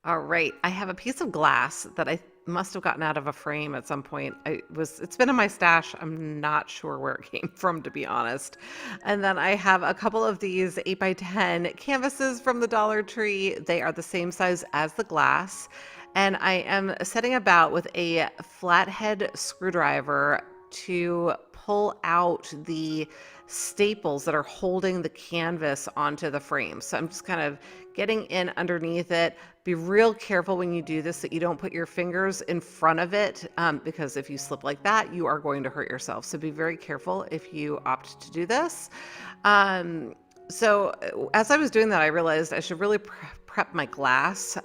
All right, I have a piece of glass that I must have gotten out of a frame at some point. It's been in my stash. I'm not sure where it came from, to be honest. And then I have a couple of these 8x10 canvases from the Dollar Tree. They are the same size as the glass. And I am setting about with a flathead screwdriver, to pull out the staples that are holding the canvas onto the frame. So I'm just kind of getting in underneath it. Be real careful when you do this that you don't put your fingers in front of it, because if you slip like that, you are going to hurt yourself. So be very careful if you opt to do this. So as I was doing that, I realized I should really prep my glass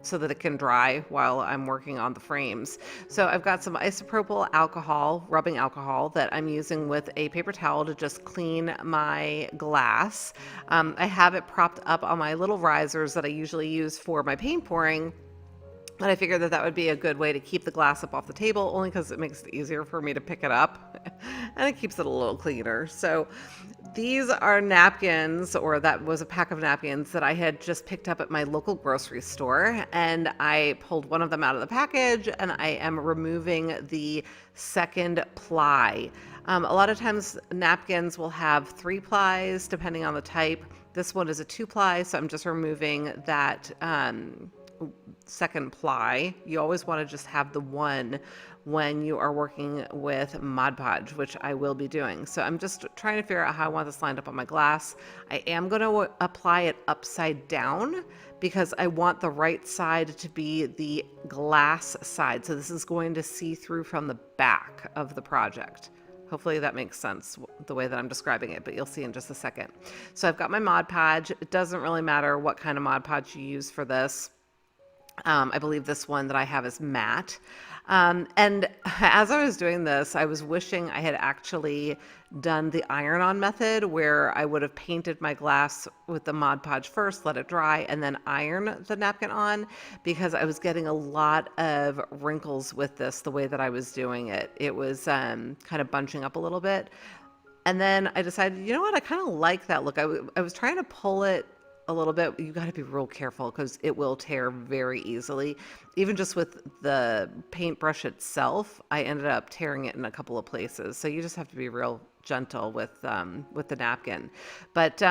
so that it can dry while I'm working on the frames. So I've got some isopropyl alcohol, rubbing alcohol, that I'm using with a paper towel to just clean my glass. I have it propped up on my little risers that I usually use for my paint pouring. And I figured that that would be a good way to keep the glass up off the table, only because it makes it easier for me to pick it up and it keeps it a little cleaner. So these are napkins, or that was a pack of napkins that I had just picked up at my local grocery store. And I pulled one of them out of the package and I am removing the second ply. A lot of times napkins will have 3 plies depending on the type. This one is a 2-ply, so I'm just removing that second ply. You always want to just have the one when you are working with Mod Podge, which I will be doing. So I'm just trying to figure out how I want this lined up on my glass. I am going to apply it upside down because I want the right side to be the glass side. So this is going to see through from the back of the project. Hopefully that makes sense the way that I'm describing it, but you'll see in just a second. So I've got my Mod Podge. It doesn't really matter what kind of Mod Podge you use for this. I believe this one that I have is matte. And as I was doing this, I was wishing I had actually done the iron-on method, where I would have painted my glass with the Mod Podge first, let it dry, and then iron the napkin on, because I was getting a lot of wrinkles with this the way that I was doing it. It was kind of bunching up a little bit. And then I decided, you know what, I kind of like that look. I was trying to pull it a little bit. You got to be real careful because it will tear very easily. Even just with the paintbrush itself, I ended up tearing it in a couple of places. So you just have to be real gentle with the napkin. But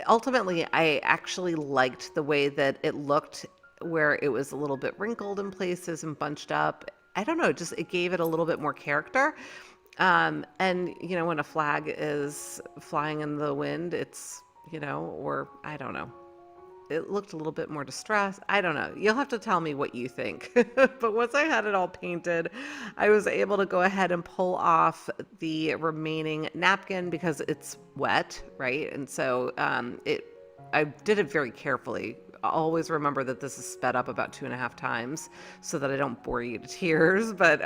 ultimately, I actually liked the way that it looked, where it was a little bit wrinkled in places and bunched up. I don't know, just it gave it a little bit more character. And you know, when a flag is flying in the wind, it's, you know, or I don't know, it looked a little bit more distressed. I don't know. You'll have to tell me what you think. But once I had it all painted, I was able to go ahead and pull off the remaining napkin because it's wet, right? And so I did it very carefully. Always remember that this is sped up about 2.5 times so that I don't bore you to tears. But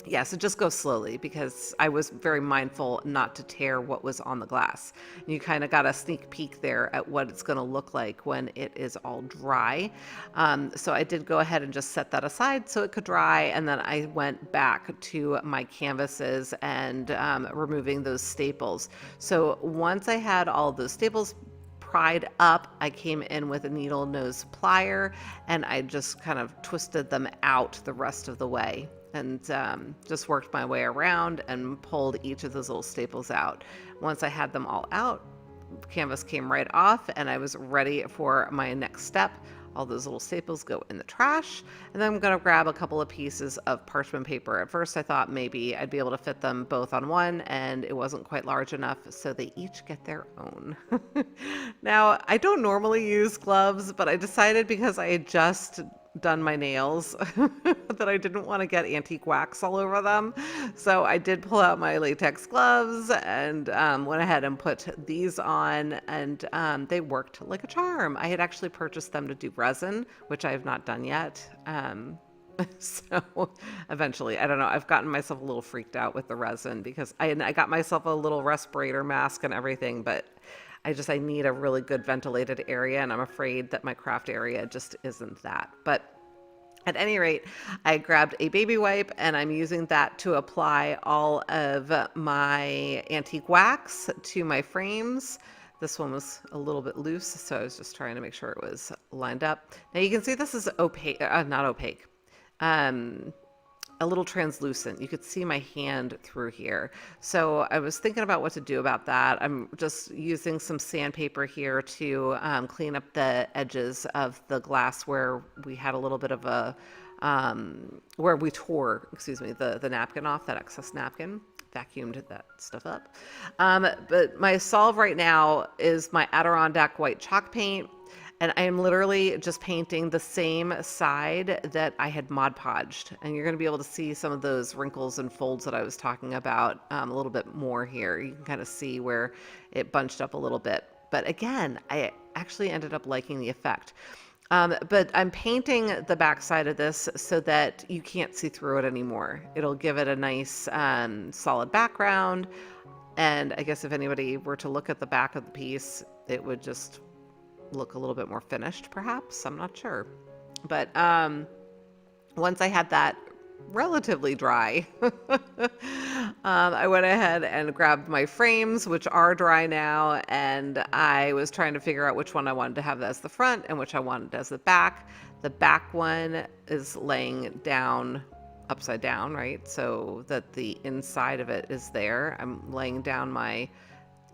yeah, so just go slowly because I was very mindful not to tear what was on the glass. And you kind of got a sneak peek there at what it's going to look like when it is all dry. So I did go ahead and just set that aside so it could dry. And then I went back to my canvases and removing those staples. So once I had all those staples pried up, I came in with a needle nose plier and I just kind of twisted them out the rest of the way. And just worked my way around and pulled each of those little staples out. Once I had them all out, canvas came right off and I was ready for my next step. All those little staples go in the trash, and then I'm going to grab a couple of pieces of parchment paper. At first I thought maybe I'd be able to fit them both on one, and it wasn't quite large enough, so they each get their own. Now, I don't normally use gloves, but I decided because I had just done my nails that I didn't want to get antique wax all over them. So I did pull out my latex gloves and went ahead and put these on, and they worked like a charm. I had actually purchased them to do resin, which I have not done yet. So eventually, I don't know, I've gotten myself a little freaked out with the resin because I got myself a little respirator mask and everything, but I need a really good ventilated area, and I'm afraid that my craft area just isn't that. But at any rate, I grabbed a baby wipe and I'm using that to apply all of my antique wax to my frames. This one was a little bit loose, so I was just trying to make sure it was lined up. Now you can see this is opaque, not opaque. A little translucent. You could see my hand through here. So I was thinking about what to do about that. I'm just using some sandpaper here to clean up the edges of the glass where we had a little bit of a where we tore, excuse me, the napkin off, that excess napkin, vacuumed that stuff up. But my solve right now is my Adirondack white chalk paint. And I am literally just painting the same side that I had Mod Podged. And you're going to be able to see some of those wrinkles and folds that I was talking about a little bit more here. You can kind of see where it bunched up a little bit. But again, I actually ended up liking the effect. But I'm painting the back side of this so that you can't see through it anymore. It'll give it a nice solid background. And I guess if anybody were to look at the back of the piece, it would just look a little bit more finished, perhaps. I'm not sure. But once I had that relatively dry, I went ahead and grabbed my frames, which are dry now, and I was trying to figure out which one I wanted to have as the front and which I wanted as the back. The back one is laying down upside down, right? So that the inside of it is there. I'm laying down my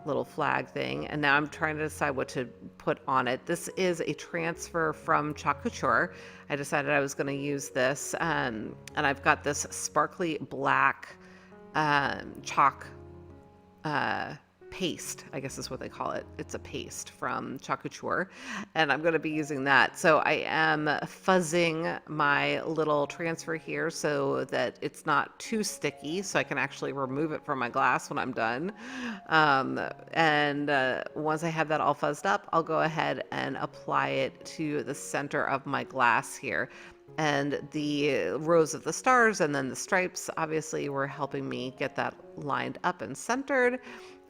little flag thing, and now I'm trying to decide what to put on it. This is a transfer from Couture. I decided I was going to use this, and I've got this sparkly black chalk paste, I guess is what they call it. It's a paste from Couture, and I'm going to be using that. So I am fuzzing my little transfer here so that it's not too sticky, so I can actually remove it from my glass when I'm done. Once I have that all fuzzed up, I'll go ahead and apply it to the center of my glass here. And the rows of the stars and then the stripes obviously were helping me get that lined up and centered.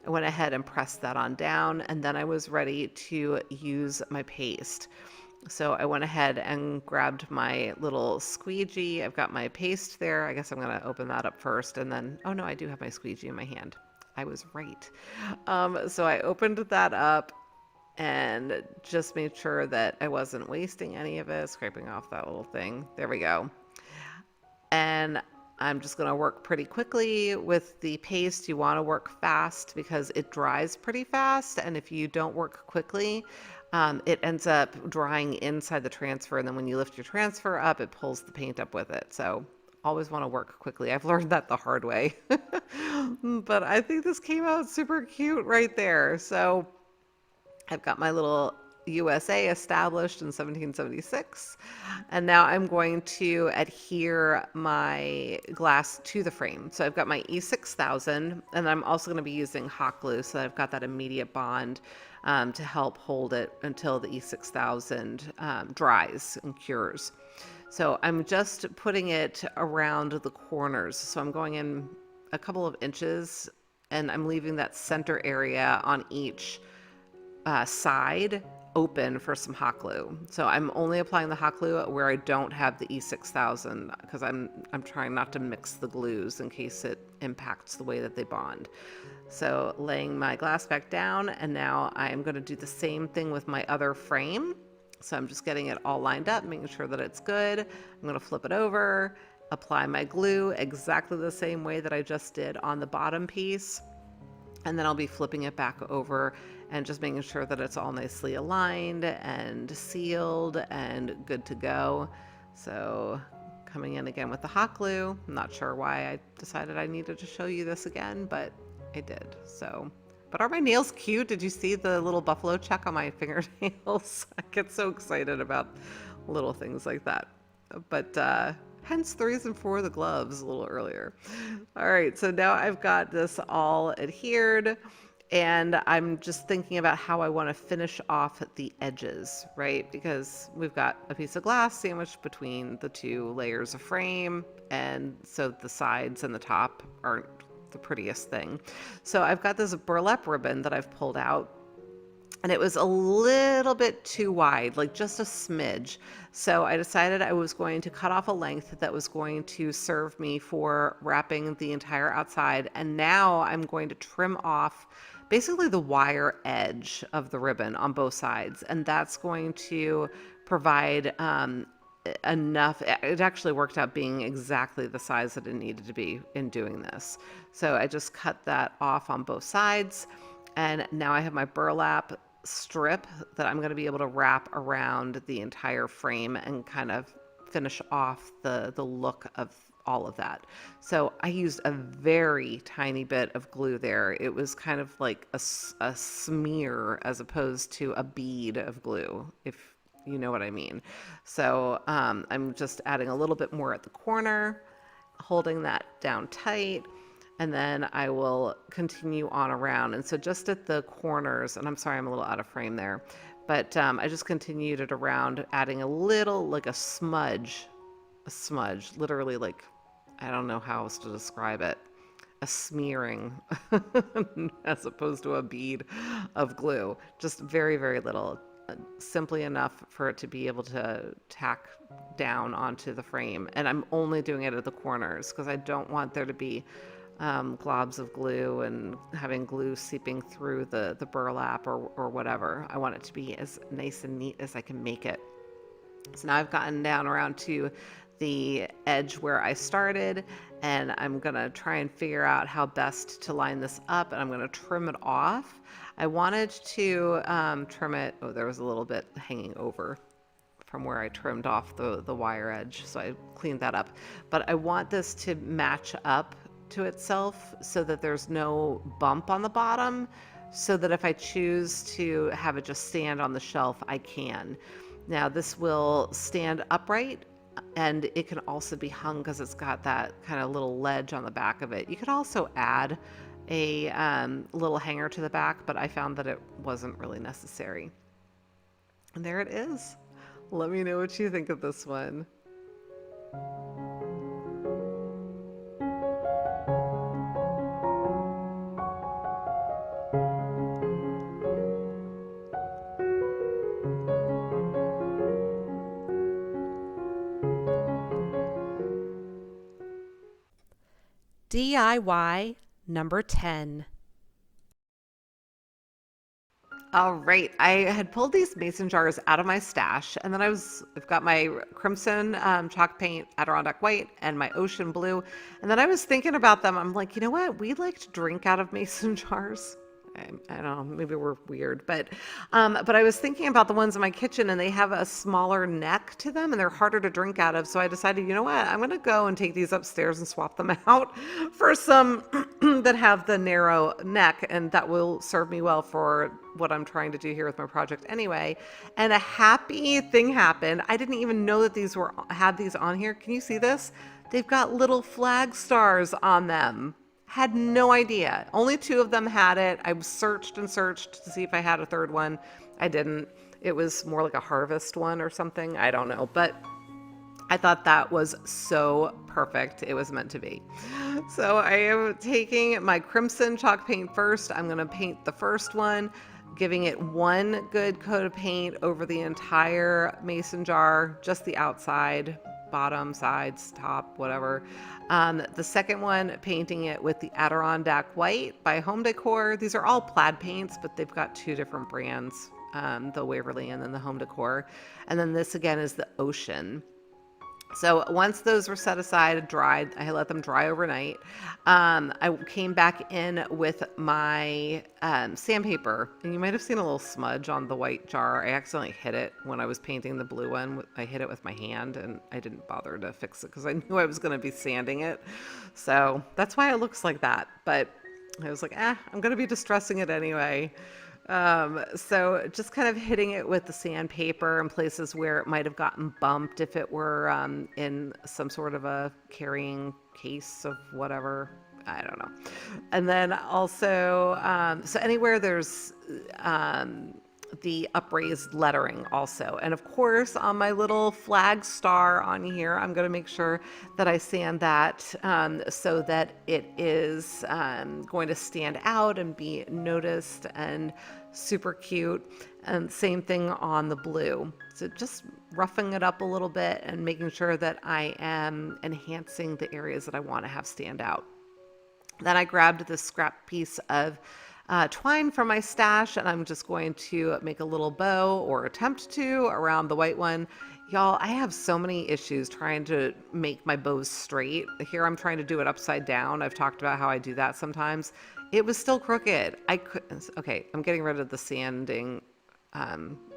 I went ahead and pressed that on down, and then I was ready to use my paste. So I went ahead and grabbed my little squeegee. I've got my paste there. I guess I'm going to open that up first, and then, oh no, I do have my squeegee in my hand. I was right. So I opened that up and just made sure that I wasn't wasting any of it, scraping off that little thing. There we go. And I'm just going to work pretty quickly with the paste. You want to work fast because it dries pretty fast. And if you don't work quickly, it ends up drying inside the transfer. And then when you lift your transfer up, it pulls the paint up with it. So always want to work quickly. I've learned that the hard way. But I think this came out super cute right there. So I've got my little USA established in 1776, and now I'm going to adhere my glass to the frame. So I've got my E6000, and I'm also going to be using hot glue, so I've got that immediate bond to help hold it until the E6000 dries and cures. So I'm just putting it around the corners. So I'm going in a couple of inches, and I'm leaving that center area on each side open for some hot glue. So I'm only applying the hot glue where I don't have the E6000 because I'm trying not to mix the glues in case it impacts the way that they bond. So laying my glass back down, and now I'm going to do the same thing with my other frame. So I'm just getting it all lined up, making sure that it's good. I'm going to flip it over, apply my glue exactly the same way that I just did on the bottom piece. And then I'll be flipping it back over and just making sure that it's all nicely aligned and sealed and good to go. So coming in again with the hot glue. I'm not sure why I decided I needed to show you this again, but I did. So, but are my nails cute? Did you see the little buffalo check on my fingernails? I get so excited about little things like that. But hence the reason for the gloves a little earlier. All right, so now I've got this all adhered, and I'm just thinking about how I want to finish off the edges, right? Because we've got a piece of glass sandwiched between the two layers of frame, and so the sides and the top aren't the prettiest thing. So I've got this burlap ribbon that I've pulled out, and it was a little bit too wide, like just a smidge. So I decided I was going to cut off a length that was going to serve me for wrapping the entire outside. And now I'm going to trim off basically the wire edge of the ribbon on both sides. And that's going to provide enough. It actually worked out being exactly the size that it needed to be in doing this. So I just cut that off on both sides. And now I have my burlap strip that I'm going to be able to wrap around the entire frame and kind of finish off the look of all of that. So I used a very tiny bit of glue there. It was kind of like a smear as opposed to a bead of glue, if you know what I mean. So I'm just adding a little bit more at the corner, holding that down tight, and then I will continue on around. And so just at the corners, and I'm sorry I'm a little out of frame there, but I just continued it around, adding a little, like a smudge, literally like, I don't know how else to describe it, a smearing as opposed to a bead of glue. Just very, very little, simply enough for it to be able to tack down onto the frame. And I'm only doing it at the corners because I don't want there to be globs of glue and having glue seeping through the burlap or whatever. I want it to be as nice and neat as I can make it. So now I've gotten down around to the edge where I started, and I'm gonna try and figure out how best to line this up, and I'm gonna trim it off. I wanted to trim it, oh, there was a little bit hanging over from where I trimmed off the wire edge, so I cleaned that up. But I want this to match up to itself so that there's no bump on the bottom, so that if I choose to have it just stand on the shelf, I can. Now this will stand upright, and it can also be hung because it's got that kind of little ledge on the back of it. You could also add a little hanger to the back, but I found that it wasn't really necessary. And there it is. Let me know what you think of this one. DIY number 10. All right, I had pulled these mason jars out of my stash, and then I've got my crimson chalk paint, Adirondack white, and my ocean blue. And then I was thinking about them. I'm like, you know what? We like to drink out of mason jars. I don't know, maybe we're weird, but I was thinking about the ones in my kitchen, and they have a smaller neck to them, and they're harder to drink out of. So I decided, you know what, I'm gonna go and take these upstairs and swap them out for some that have the narrow neck, and that will serve me well for what I'm trying to do here with my project anyway. And a happy thing happened. I didn't even know that these had these on here. Can you see this? They've got little flag stars on them. Had no idea. Only 2 of them had it. I searched and searched to see if I had a third one. I didn't. It was more like a harvest one or something. I don't know. But I thought that was so perfect. It was meant to be. So I am taking my crimson chalk paint first. I'm going to paint the first one, giving it one good coat of paint over the entire mason jar, just the outside, bottom, sides, top, whatever. The second one, painting it with the Adirondack white by Home Decor. These are all plaid paints, but they've got 2 different brands, the Waverly and then the Home Decor. And then this again is the Ocean. So once those were set aside, dried, I let them dry overnight. I came back in with my sandpaper, and you might have seen a little smudge on the white jar. I accidentally hit it when I was painting the blue one. I hit it with my hand, and I didn't bother to fix it because I knew I was going to be sanding it. So that's why it looks like that. But I was like, I'm going to be distressing it anyway. So just kind of hitting it with the sandpaper in places where it might have gotten bumped if it were in some sort of a carrying case of whatever, I don't know. And then also, so anywhere there's the upraised lettering also. And of course, on my little flag star on here, I'm going to make sure that I sand that so that it is going to stand out and be noticed and super cute. And same thing on the blue. So just roughing it up a little bit and making sure that I am enhancing the areas that I want to have stand out. Then I grabbed this scrap piece of twine from my stash, and I'm just going to make a little bow, or attempt to, around the white one. Y'all, I have so many issues trying to make my bows straight. Here I'm trying to do it upside down. I've talked about how I do that sometimes. It was still crooked. Okay, I'm getting rid of the sanding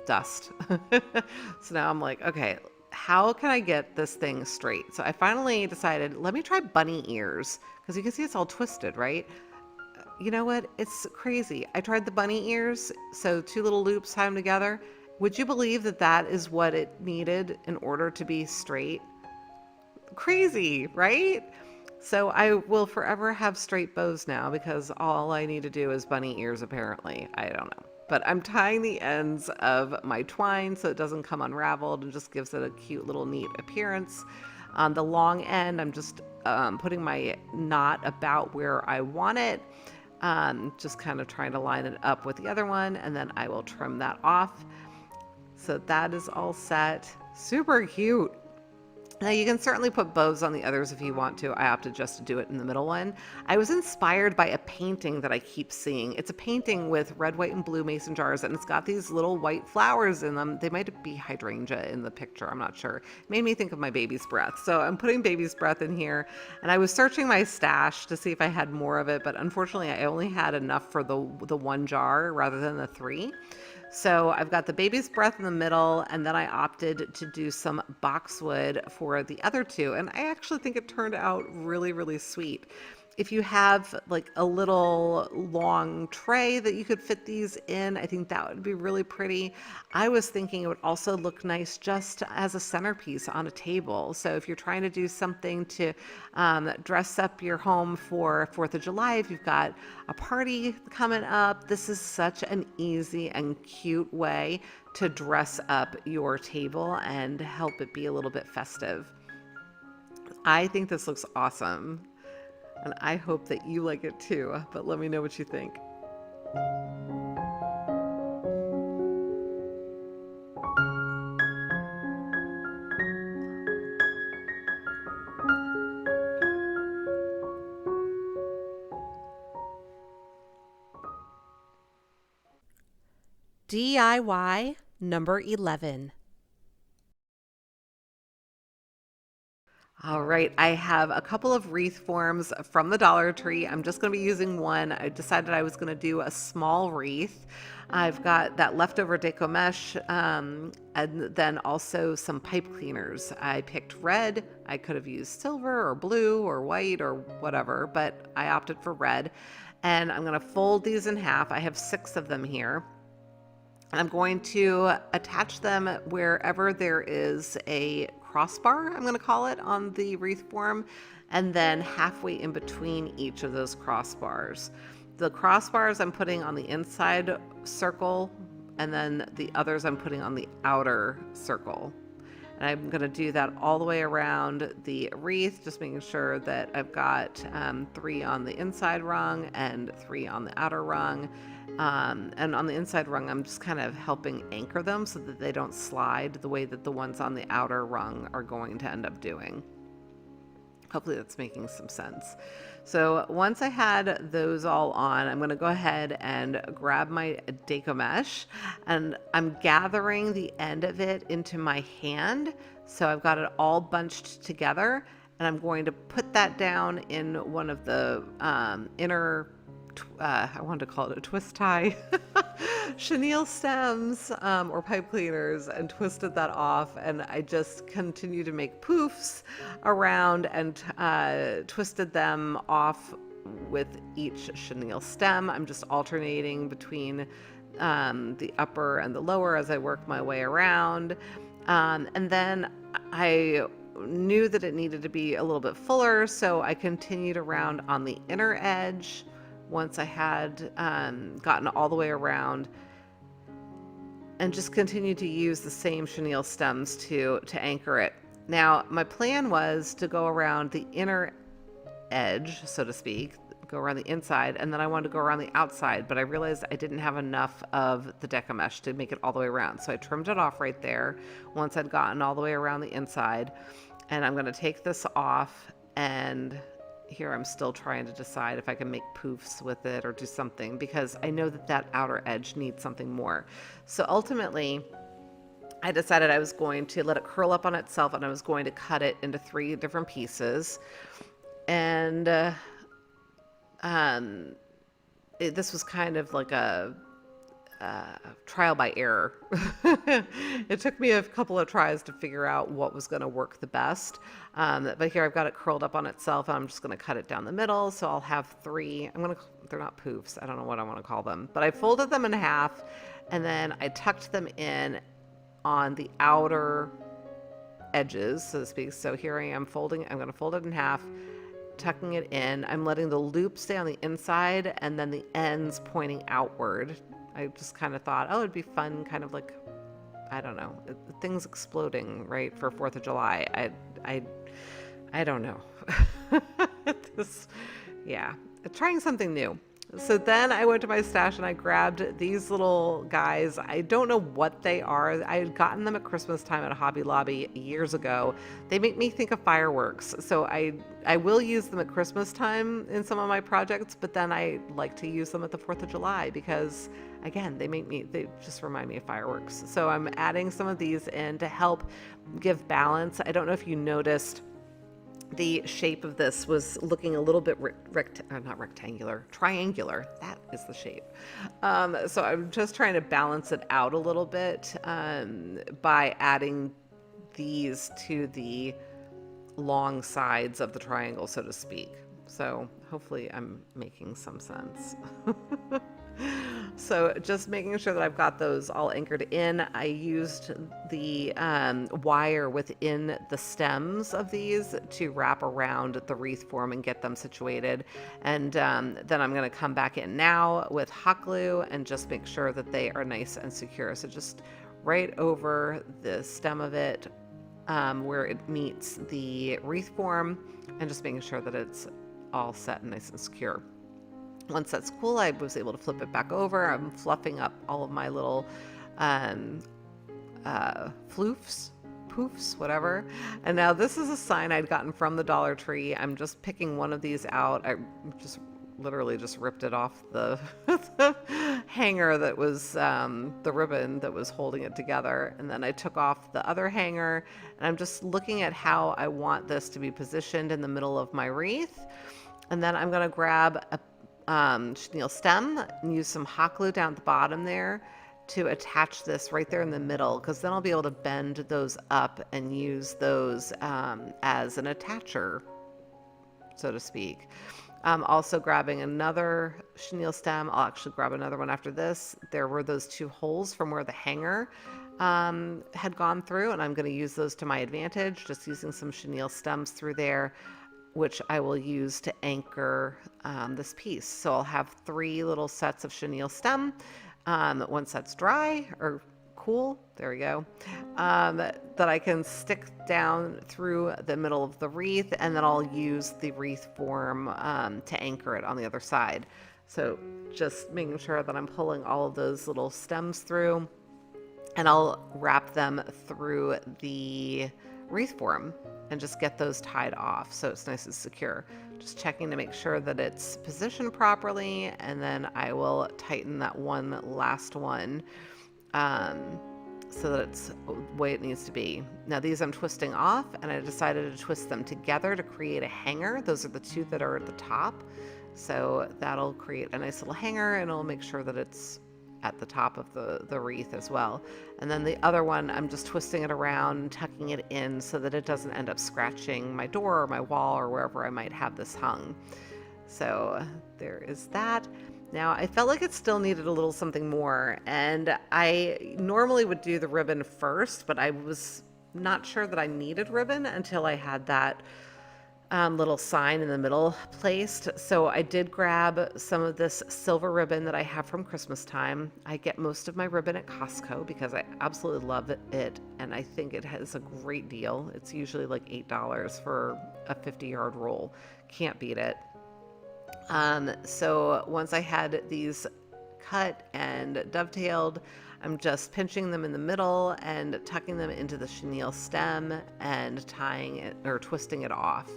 dust. So now I'm like, okay, how can I get this thing straight? So I finally decided, let me try bunny ears, because you can see it's all twisted, right? You know what? It's crazy. I tried the bunny ears, so two little loops tie them together. Would you believe that that is what it needed in order to be straight? Crazy, right? So I will forever have straight bows now because all I need to do is bunny ears, apparently. I don't know. But I'm tying the ends of my twine so it doesn't come unraveled and just gives it a cute little neat appearance. On the long end, I'm just putting my knot about where I want it. Just kind of trying to line it up with the other one, and then I will trim that off. So that is all set. Super cute. Now you can certainly put bows on the others if you want to. I opted just to do it in the middle one. I was inspired by a painting that I keep seeing. It's a painting with red, white, and blue mason jars, and it's got these little white flowers in them. They might be hydrangea in the picture, I'm not sure. It made me think of my baby's breath. So I'm putting baby's breath in here, and I was searching my stash to see if I had more of it, but unfortunately I only had enough for the one jar rather than the three. So I've got the baby's breath in the middle, and then I opted to do some boxwood for the other two. And I actually think it turned out really, really sweet. If you have like a little long tray that you could fit these in, I think that would be really pretty. I was thinking it would also look nice just as a centerpiece on a table. So if you're trying to do something to dress up your home for 4th of July, if you've got a party coming up, this is such an easy and cute way to dress up your table and help it be a little bit festive. I think this looks awesome. And I hope that you like it too, but let me know what you think. DIY number 11. All right, I have a couple of wreath forms from the Dollar Tree. I'm just going to be using one. I decided I was going to do a small wreath. I've got that leftover deco mesh and then also some pipe cleaners. I picked red. I could have used silver or blue or white or whatever, but I opted for red. And I'm going to fold these in half. I have 6 of them here. I'm going to attach them wherever there is a crossbar, I'm going to call it, on the wreath form, and then halfway in between each of those crossbars. The crossbars I'm putting on the inside circle, and then the others I'm putting on the outer circle. And I'm going to do that all the way around the wreath, just making sure that I've got 3 on the inside rung and 3 on the outer rung. And on the inside rung, I'm just kind of helping anchor them so that they don't slide the way that the ones on the outer rung are going to end up doing. Hopefully that's making some sense. So once I had those all on, I'm going to go ahead and grab my deco mesh, and I'm gathering the end of it into my hand. So I've got it all bunched together, and I'm going to put that down in one of the inner I wanted to call it a twist tie, chenille stems or pipe cleaners, and twisted that off. And I just continue to make poofs around and twisted them off with each chenille stem. I'm just alternating between the upper and the lower as I work my way around. And then I knew that it needed to be a little bit fuller, so I continued around on the inner edge. Once I had gotten all the way around, and just continued to use the same chenille stems to anchor it. Now, my plan was to go around the inner edge, so to speak, go around the inside, and then I wanted to go around the outside, but I realized I didn't have enough of the deco mesh to make it all the way around. So I trimmed it off right there once I'd gotten all the way around the inside. And I'm going to take this off, and here I'm still trying to decide if I can make poofs with it or do something, because I know that that outer edge needs something more. So ultimately, I decided I was going to let it curl up on itself, and I was going to cut it into 3 different pieces. And this was kind of like a trial by error. It took me a couple of tries to figure out what was going to work the best. But here I've got it curled up on itself, and I'm just going to cut it down the middle. So I'll have three. They're not poofs. I don't know what I want to call them, but I folded them in half, and then I tucked them in on the outer edges, so to speak. So here I am folding. I'm going to fold it in half, tucking it in. I'm letting the loop stay on the inside and then the ends pointing outward. I just kind of thought, oh, it'd be fun, kind of like, I don't know, things exploding, right, for 4th of July. I don't know. Yeah, trying something new. So then I went to my stash and I grabbed these little guys. I don't know what they are. I had gotten them at Christmas time at Hobby Lobby years ago. They make me think of fireworks. So I will use them at Christmas time in some of my projects, but then I like to use them at the 4th of July because, again, they just remind me of fireworks. So I'm adding some of these in to help give balance. I don't know if you noticed, the shape of this was looking a little bit not rectangular, triangular. That is the shape. So I'm just trying to balance it out a little bit by adding these to the long sides of the triangle, so to speak. So hopefully I'm making some sense. So just making sure that I've got those all anchored in. I used the wire within the stems of these to wrap around the wreath form and get them situated. And then I'm going to come back in now with hot glue and just make sure that they are nice and secure. So just right over the stem of it where it meets the wreath form, and just making sure that it's all set and nice and secure. Once that's cool, I was able to flip it back over. I'm fluffing up all of my little poofs, whatever. And now this is a sign I'd gotten from the Dollar Tree. I'm just picking one of these out. I just literally just ripped it off the hanger that was the ribbon that was holding it together. And then I took off the other hanger, and I'm just looking at how I want this to be positioned in the middle of my wreath. And then I'm going to grab a chenille stem and use some hot glue down at the bottom there to attach this right there in the middle, because then I'll be able to bend those up and use those as an attacher, so to speak. Also grabbing another chenille stem. I'll actually grab another one after this. There were those two holes from where the hanger had gone through, and I'm going to use those to my advantage, just using some chenille stems through there, which I will use to anchor this piece. So I'll have 3 little sets of chenille stem. Once that's dry or cool, there we go, that I can stick down through the middle of the wreath, and then I'll use the wreath form to anchor it on the other side. So just making sure that I'm pulling all of those little stems through, and I'll wrap them through the wreath form and just get those tied off so it's nice and secure. Just checking to make sure that it's positioned properly, and then I will tighten that one last one so that it's the way it needs to be. Now these I'm twisting off, and I decided to twist them together to create a hanger. Those are the 2 that are at the top. So that'll create a nice little hanger, and it'll make sure that it's at the top of the wreath as well. And then the other one, I'm just twisting it around, tucking it in so that it doesn't end up scratching my door or my wall or wherever I might have this hung. So there is that. Now I felt like it still needed a little something more, and I normally would do the ribbon first, but I was not sure that I needed ribbon until I had that little sign in the middle placed. So I did grab some of this silver ribbon that I have from Christmas time. I get most of my ribbon at Costco because I absolutely love it, and I think it has a great deal. It's usually like $8 for a 50-yard roll. Can't beat it. So once I had these cut and dovetailed, I'm just pinching them in the middle and tucking them into the chenille stem and tying it or twisting it off.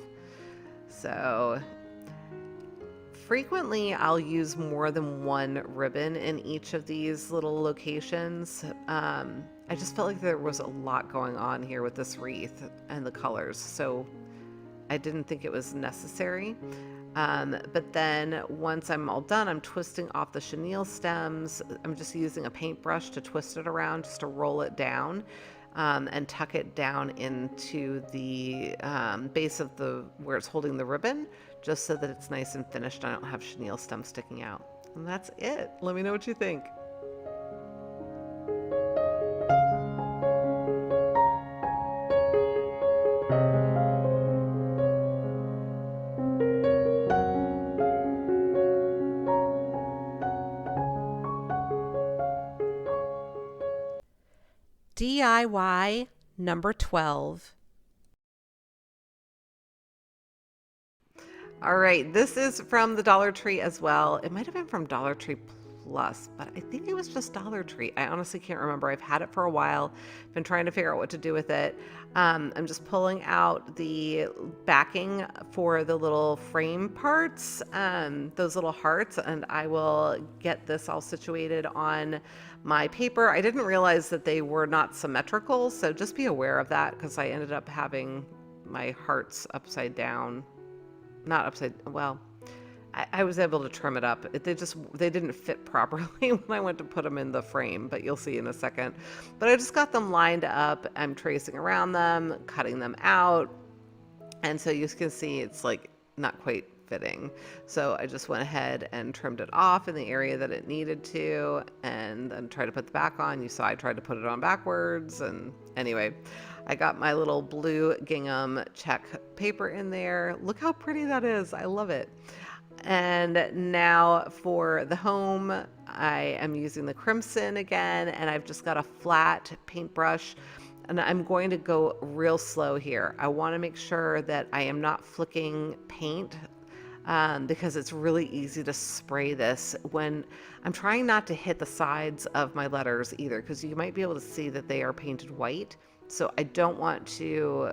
So frequently I'll use more than one ribbon in each of these little locations. I just felt like there was a lot going on here with this wreath and the colors, so I didn't think it was necessary. But then once I'm all done, I'm twisting off the chenille stems. I'm just using a paintbrush to twist it around, just to roll it down, and tuck it down into the base of the where it's holding the ribbon, just so that it's nice and finished. I don't have chenille stems sticking out. And that's it. Let me know what you think. DIY number 12. All right, this is from the Dollar Tree as well. It might have been from Dollar Tree Plus, but I think it was just Dollar Tree. I honestly can't remember. I've had it for a while. Been trying to figure out what to do with it. I'm just pulling out the backing for the little frame parts, those little hearts, and I will get this all situated on my paper. I didn't realize that they were not symmetrical, so just be aware of that, because I ended up having my hearts upside down. Not upside, well, I was able to trim it up. They didn't fit properly when I went to put them in the frame, but you'll see in a second. But I just got them lined up. I'm tracing around them, cutting them out. And so you can see it's like not quite fitting. So I just went ahead and trimmed it off in the area that it needed to, and then tried to put the back on. You saw I tried to put it on backwards, and anyway, I got my little blue gingham check paper in there. Look how pretty that is. I love it. And now for the home, I am using the crimson again, and I've just got a flat paintbrush, and I'm going to go real slow here. I want to make sure that I am not flicking paint, because it's really easy to spray this when I'm trying not to hit the sides of my letters either, because you might be able to see that they are painted white. So I don't want to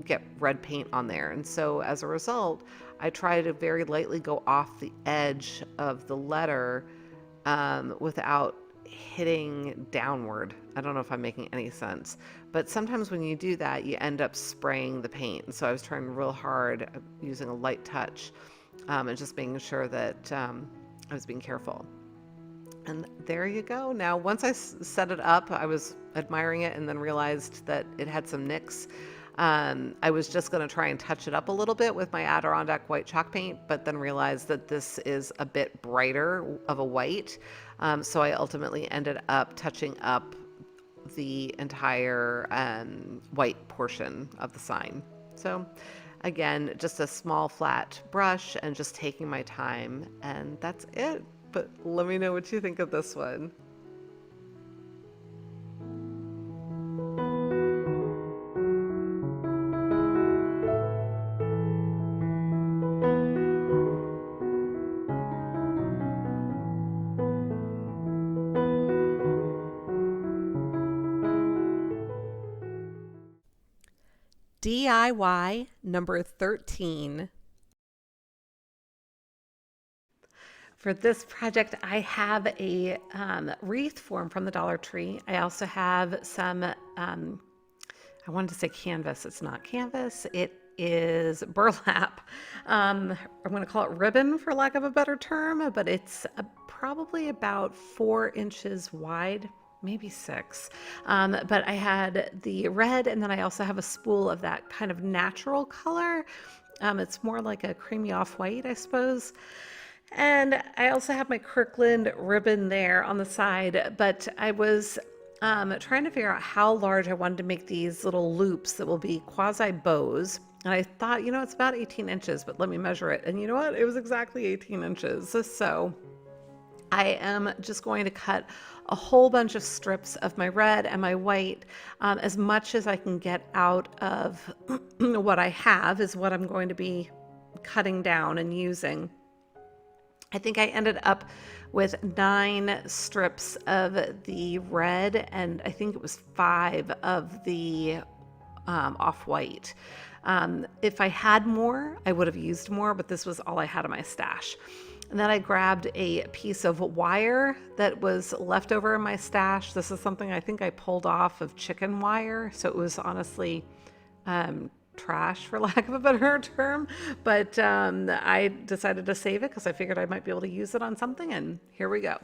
get red paint on there. And so as a result, I try to very lightly go off the edge of the letter without hitting downward. I don't know if I'm making any sense, but sometimes when you do that, you end up spraying the paint. And so I was trying real hard using a light touch, and just making sure that I was being careful. And there you go. Now, once I set it up, I was admiring it and then realized that it had some nicks. I was just going to try and touch it up a little bit with my Adirondack white chalk paint, but then realized that this is a bit brighter of a white. So I ultimately ended up touching up the entire white portion of the sign. So again, just a small flat brush and just taking my time, and that's it. But let me know what you think of this one. DIY number 13. For this project, I have a wreath form from the Dollar Tree. I also have some, I wanted to say canvas. It's not canvas. It is burlap. I'm going to call it ribbon for lack of a better term, but it's probably about 4 inches wide, maybe 6. But I had the red, and then I also have a spool of that kind of natural color. It's more like a creamy off-white, I suppose. And I also have my Kirkland ribbon there on the side, but I was trying to figure out how large I wanted to make these little loops that will be quasi bows. And I thought, you know, it's about 18 inches, but let me measure it. And you know what? It was exactly 18 inches. So I am just going to cut a whole bunch of strips of my red and my white. As much as I can get out of what I have is what I'm going to be cutting down and using. I think I ended up with 9 strips of the red, and I think it was 5 of the off-white. If I had more, I would have used more, but this was all I had in my stash. And then I grabbed a piece of wire that was left over in my stash. This is something I think I pulled off of chicken wire, so it was honestly trash, for lack of a better term, but I decided to save it because I figured I might be able to use it on something, and here we go.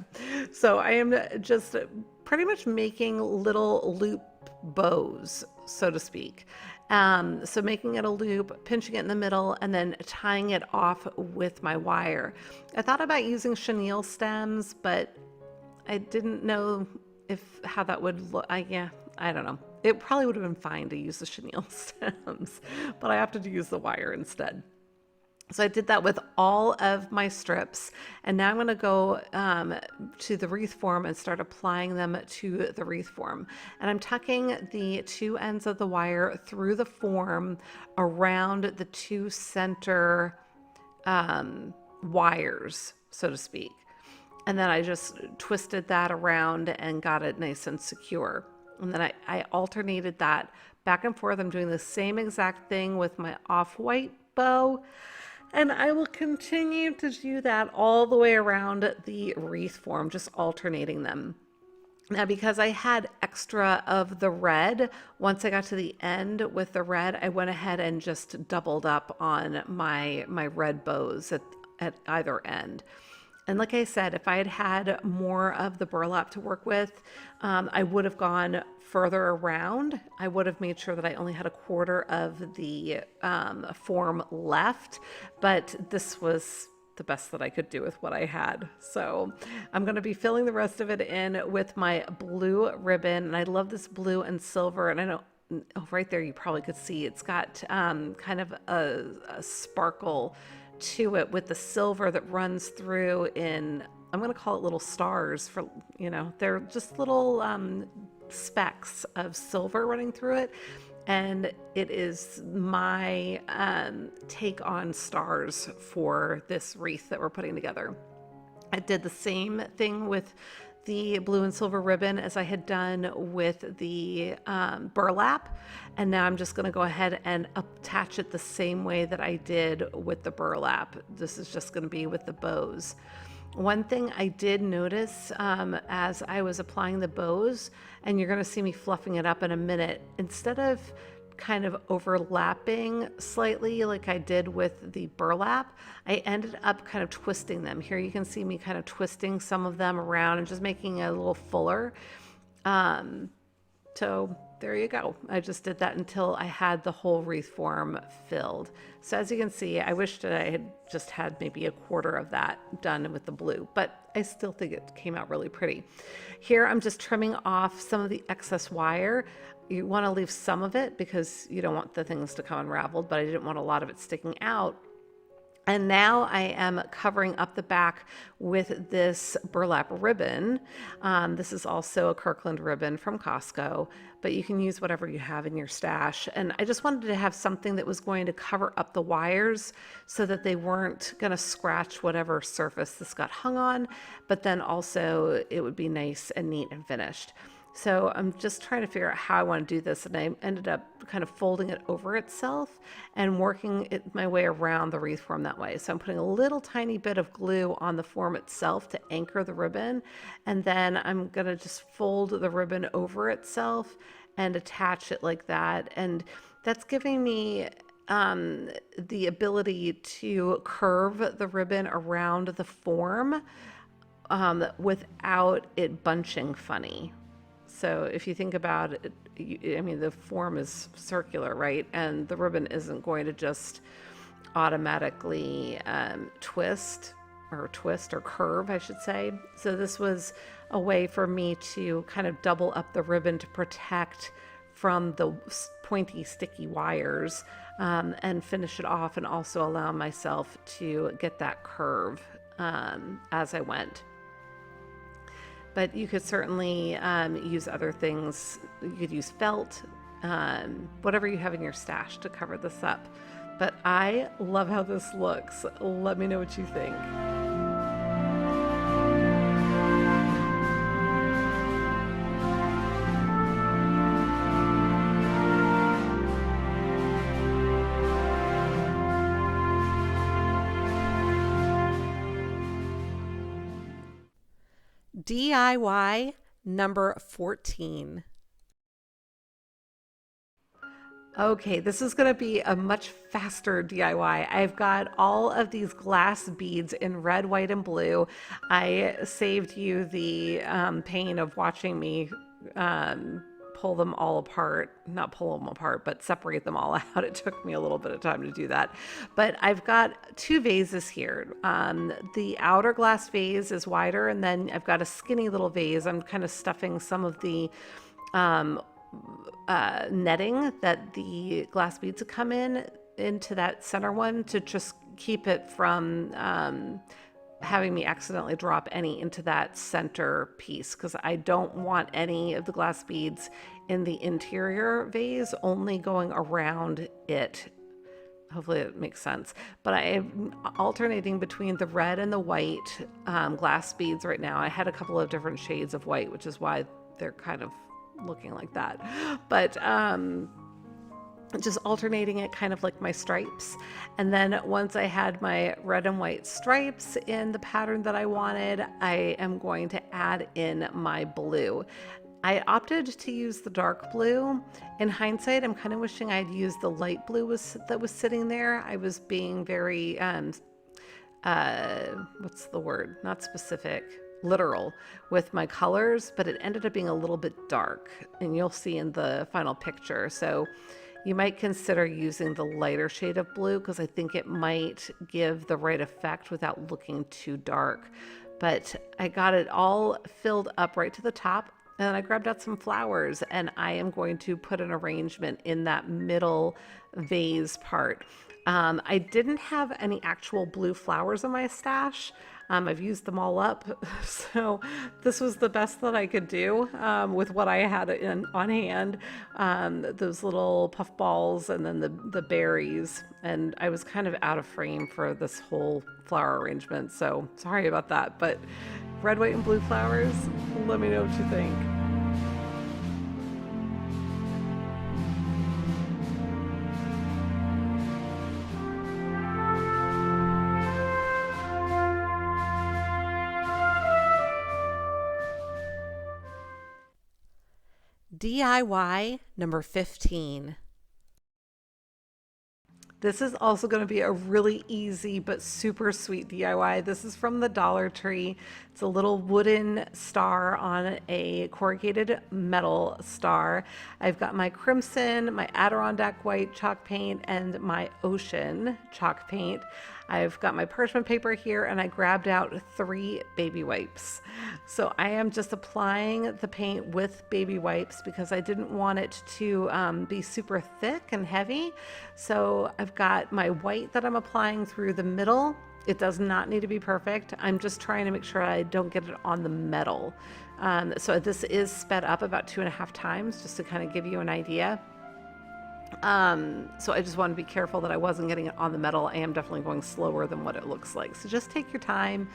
So I am just pretty much making little loop bows, so to speak. So making it a loop, pinching it in the middle, and then tying it off with my wire. I thought about using chenille stems, but I didn't know how that would look. Yeah, I don't know. It probably would have been fine to use the chenille stems, but I opted to use the wire instead. So I did that with all of my strips, and now I'm going to go to the wreath form and start applying them to the wreath form. And I'm tucking the two ends of the wire through the form around the two center wires, so to speak. And then I just twisted that around and got it nice and secure. And then I alternated that back and forth. I'm doing the same exact thing with my off-white bow. And I will continue to do that all the way around the wreath form, just alternating them. Now, because I had extra of the red, once I got to the end with the red, I went ahead and just doubled up on my red bows at either end. And like I said, if I had had more of the burlap to work with, I would have gone further around. I would have made sure that I only had a quarter of the form left, but this was the best that I could do with what I had. So I'm going to be filling the rest of it in with my blue ribbon. And I love this blue and silver. And I know, oh, right there, you probably could see it's got kind of a sparkle to it with the silver that runs through in, I'm going to call it little stars for, they're just little specks of silver running through it. And it is my take on stars for this wreath that we're putting together. I did the same thing with the blue and silver ribbon as I had done with the burlap. And now I'm just going to go ahead and attach it the same way that I did with the burlap. This is just going to be with the bows. One thing I did notice as I was applying the bows, and you're going to see me fluffing it up in a minute, instead of kind of overlapping slightly like I did with the burlap, I ended up kind of twisting them. Here you can see me kind of twisting some of them around and just making it a little fuller. So there you go. I just did that until I had the whole wreath form filled. So as you can see, I wish that I had just had maybe a quarter of that done with the blue, but I still think it came out really pretty. Here I'm just trimming off some of the excess wire. You want to leave some of it because you don't want the things to come unraveled, but I didn't want a lot of it sticking out. And now I am covering up the back with this burlap ribbon. This is also a Kirkland ribbon from Costco, but you can use whatever you have in your stash. And I just wanted to have something that was going to cover up the wires so that they weren't going to scratch whatever surface this got hung on, but then also it would be nice and neat and finished. So I'm just trying to figure out how I want to do this, and I ended up kind of folding it over itself and working my way around the wreath form that way. So I'm putting a little tiny bit of glue on the form itself to anchor the ribbon, and then I'm going to just fold the ribbon over itself and attach it like that. And that's giving me the ability to curve the ribbon around the form without it bunching funny. So if you think about it, I mean, the form is circular, right? And the ribbon isn't going to just automatically twist or curve, I should say. So this was a way for me to kind of double up the ribbon to protect from the pointy, sticky wires and finish it off, and also allow myself to get that curve as I went. But you could certainly use other things. You could use felt, whatever you have in your stash to cover this up. But I love how this looks. Let me know what you think. DIY number 14. Okay, this is going to be a much faster DIY. I've got all of these glass beads in red, white, and blue. I saved you the pain of watching me pull them all apart. Not pull them apart, but separate them all out. It took me a little bit of time to do that. But I've got two vases here. The outer glass vase is wider, and then I've got a skinny little vase. I'm kind of stuffing some of the um, netting that the glass beads come in into that center one to just keep it from having me accidentally drop any into that center piece, because I don't want any of the glass beads in the interior vase, only going around it. Hopefully it makes sense. But I am alternating between the red and the white glass beads right now. I had a couple of different shades of white, which is why they're kind of looking like that. But just alternating it kind of like my stripes. And then once I had my red and white stripes in the pattern that I wanted, I am going to add in my blue. I opted to use the dark blue. In hindsight, I'm kind of wishing I'd used the light blue that was sitting there. I was being very, what's the word? Not specific, literal with my colors, but it ended up being a little bit dark, and you'll see in the final picture. So you might consider using the lighter shade of blue, because I think it might give the right effect without looking too dark. But I got it all filled up right to the top, and then I grabbed out some flowers, and I am going to put an arrangement in that middle vase part. I didn't have any actual blue flowers in my stash. I've used them all up, so this was the best that I could do with what I had on hand. Those little puff balls and then the berries, and I was kind of out of frame for this whole flower arrangement, so sorry about that. But red, white, and blue flowers, let me know what you think. DIY number 15. This is also going to be a really easy but super sweet DIY. This is from the Dollar Tree. It's a little wooden star on a corrugated metal star. I've got my crimson, my Adirondack white chalk paint, and my ocean chalk paint. I've got my parchment paper here, and I grabbed out 3 baby wipes. So I am just applying the paint with baby wipes because I didn't want it to be super thick and heavy. So I've got my white that I'm applying through the middle. It does not need to be perfect. I'm just trying to make sure I don't get it on the metal. So this is sped up about 2.5 times, just to kind of give you an idea. So I just want to be careful that I wasn't getting it on the metal. I am definitely going slower than what it looks like. So just take your time.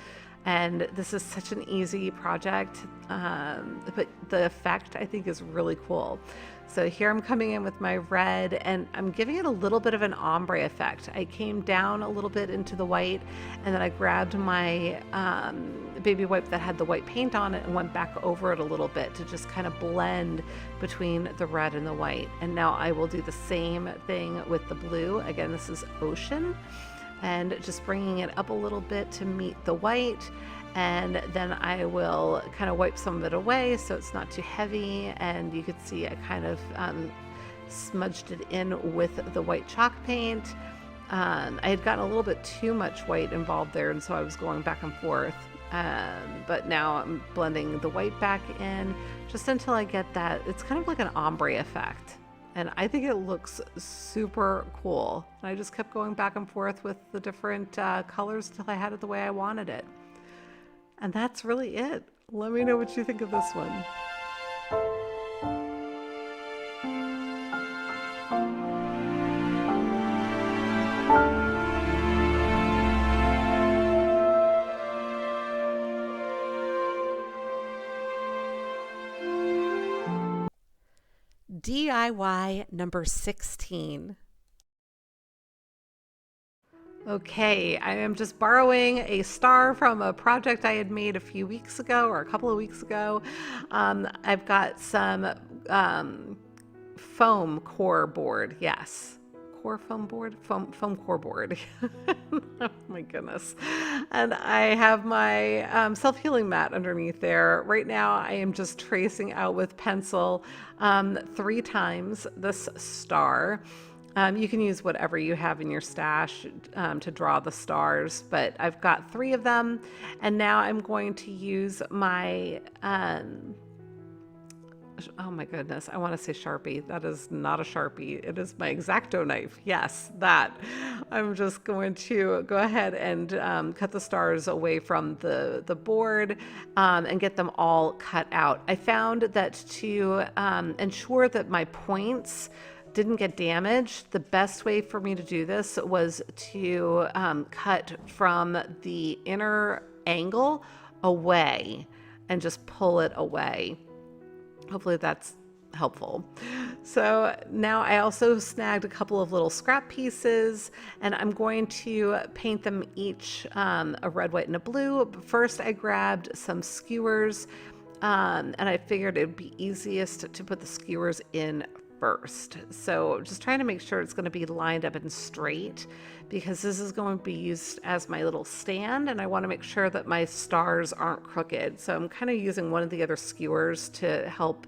And this is such an easy project, but the effect I think is really cool. So here I'm coming in with my red, and I'm giving it a little bit of an ombre effect. I came down a little bit into the white, and then I grabbed my baby wipe that had the white paint on it and went back over it a little bit to just kind of blend between the red and the white. And now I will do the same thing with the blue. Again, this is Ocean. And just bringing it up a little bit to meet the white, and then I will kind of wipe some of it away so it's not too heavy, and you can see I kind of smudged it in with the white chalk paint. I had gotten a little bit too much white involved there, and so I was going back and forth, but now I'm blending the white back in just until I get that. It's kind of like an ombre effect. And I think it looks super cool. And I just kept going back and forth with the different colors till I had it the way I wanted it. And that's really it. Let me know what you think of this one. DIY number 16. Okay, I am just borrowing a star from a project I had made a few weeks ago or a couple of weeks ago. I've got some foam core board. Yes. Core foam board? Foam core board. Oh my goodness. And I have my self-healing mat underneath there. Right now I am just tracing out with pencil 3 times this star. You can use whatever you have in your stash to draw the stars, but I've got 3 of them. And now I'm going to use my oh my goodness, I want to say Sharpie. That is not a Sharpie. It is my X-Acto knife. Yes, that. I'm just going to go ahead and cut the stars away from the board and get them all cut out. I found that to ensure that my points didn't get damaged, the best way for me to do this was to cut from the inner angle away and just pull it away. Hopefully that's helpful. So now I also snagged a couple of little scrap pieces, and I'm going to paint them each a red, white, and a blue. But first I grabbed some skewers, and I figured it'd be easiest to put the skewers in first. So just trying to make sure it's going to be lined up and straight, because this is going to be used as my little stand, and I want to make sure that my stars aren't crooked. So I'm kind of using one of the other skewers to help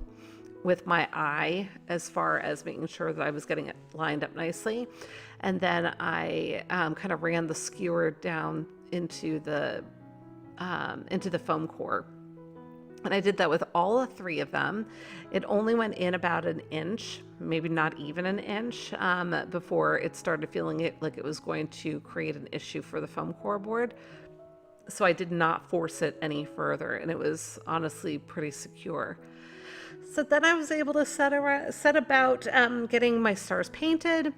with my eye as far as making sure that I was getting it lined up nicely. And then I kind of ran the skewer down into the foam core. And I did that with all 3 of them. It only went in about an inch, maybe not even an inch, before it started feeling like it was going to create an issue for the foam core board. So I did not force it any further, and it was honestly pretty secure. So then I was able to set about getting my stars painted.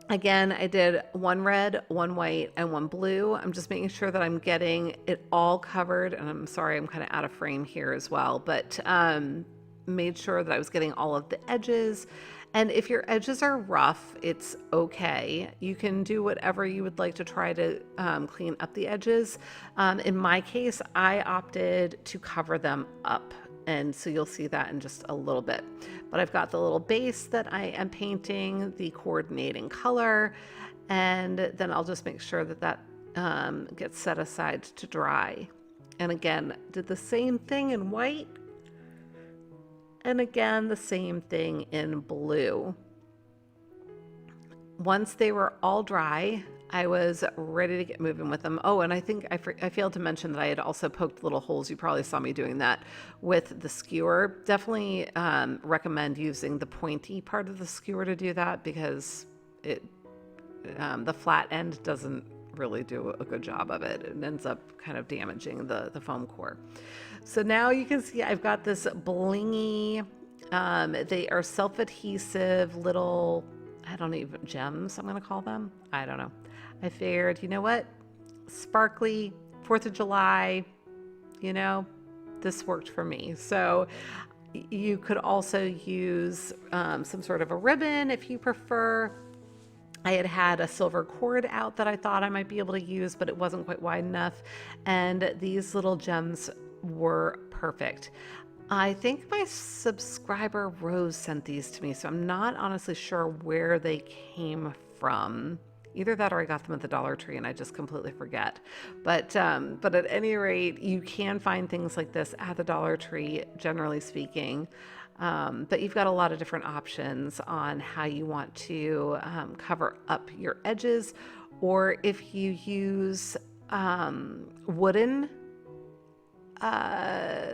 Again, I did 1 red, 1 white, and 1 blue. I'm just making sure that I'm getting it all covered. And I'm sorry, I'm kind of out of frame here as well, but made sure that I was getting all of the edges. And if your edges are rough, it's okay. You can do whatever you would like to try to clean up the edges. In my case, I opted to cover them up. And so you'll see that in just a little bit. But I've got the little base that I am painting, the coordinating color, and then I'll just make sure that that gets set aside to dry. And again, did the same thing in white, and again, the same thing in blue. Once they were all dry, I was ready to get moving with them. Oh, and I think I failed to mention that I had also poked little holes. You probably saw me doing that with the skewer. Definitely recommend using the pointy part of the skewer to do that, because the flat end doesn't really do a good job of it. It ends up kind of damaging the foam core. So now you can see I've got this blingy, they are self-adhesive little, I don't even, gems I'm going to call them. I don't know. I figured, you know what? Sparkly, 4th of July, you know, this worked for me. So you could also use some sort of a ribbon if you prefer. I had a silver cord out that I thought I might be able to use, but it wasn't quite wide enough. And these little gems were perfect. I think my subscriber Rose sent these to me, so I'm not honestly sure where they came from. Either that or I got them at the Dollar Tree and I just completely forget. But at any rate, you can find things like this at the Dollar Tree, generally speaking. But you've got a lot of different options on how you want to cover up your edges, or if you use wooden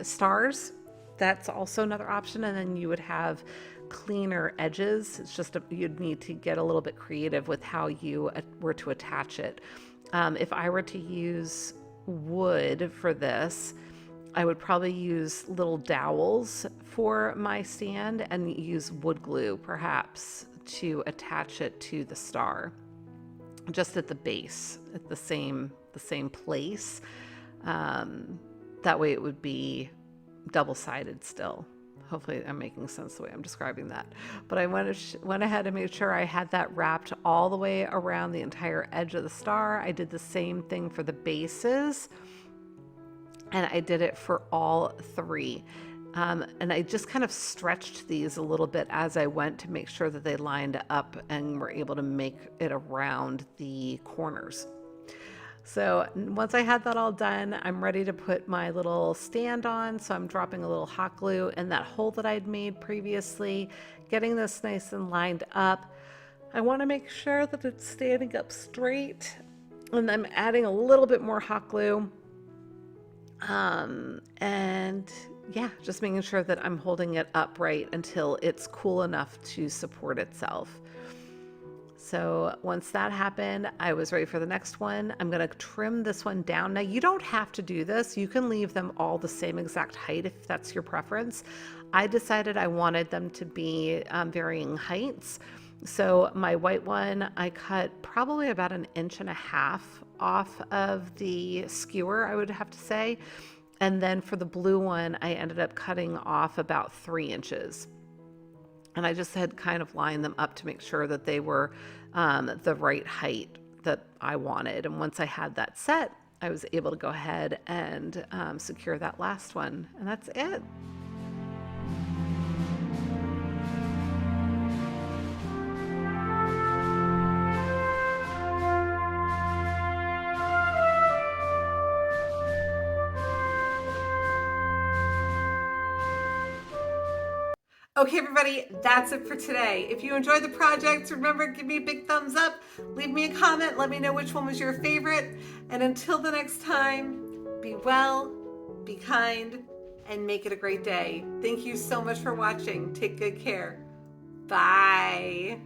stars, that's also another option. And then you would have cleaner edges. It's just you'd need to get a little bit creative with how you were to attach it. If I were to use wood for this, I would probably use little dowels for my stand and use wood glue perhaps to attach it to the star, just at the base, at the same place. That way it would be double-sided still. Hopefully I'm making sense the way I'm describing that. But I went ahead and made sure I had that wrapped all the way around the entire edge of the star. I did the same thing for the bases, and I did it for all 3. And I just kind of stretched these a little bit as I went to make sure that they lined up and were able to make it around the corners. So once I had that all done, I'm ready to put my little stand on. So I'm dropping a little hot glue in that hole that I'd made previously, getting this nice and lined up. I want to make sure that it's standing up straight, and I'm adding a little bit more hot glue. And yeah, just making sure that I'm holding it upright until it's cool enough to support itself. So once that happened, I was ready for the next one. I'm going to trim this one down. Now, you don't have to do this. You can leave them all the same exact height if that's your preference. I decided I wanted them to be varying heights. So my white one, I cut probably about 1.5 inches off of the skewer, I would have to say. And then for the blue one, I ended up cutting off about 3 inches. And I just had kind of lined them up to make sure that they were the right height that I wanted. And once I had that set, I was able to go ahead and secure that last one. And that's it. Okay, everybody, that's it for today. If you enjoyed the project, remember, give me a big thumbs up, leave me a comment, let me know which one was your favorite. And until the next time, be well, be kind, and make it a great day. Thank you so much for watching. Take good care. Bye.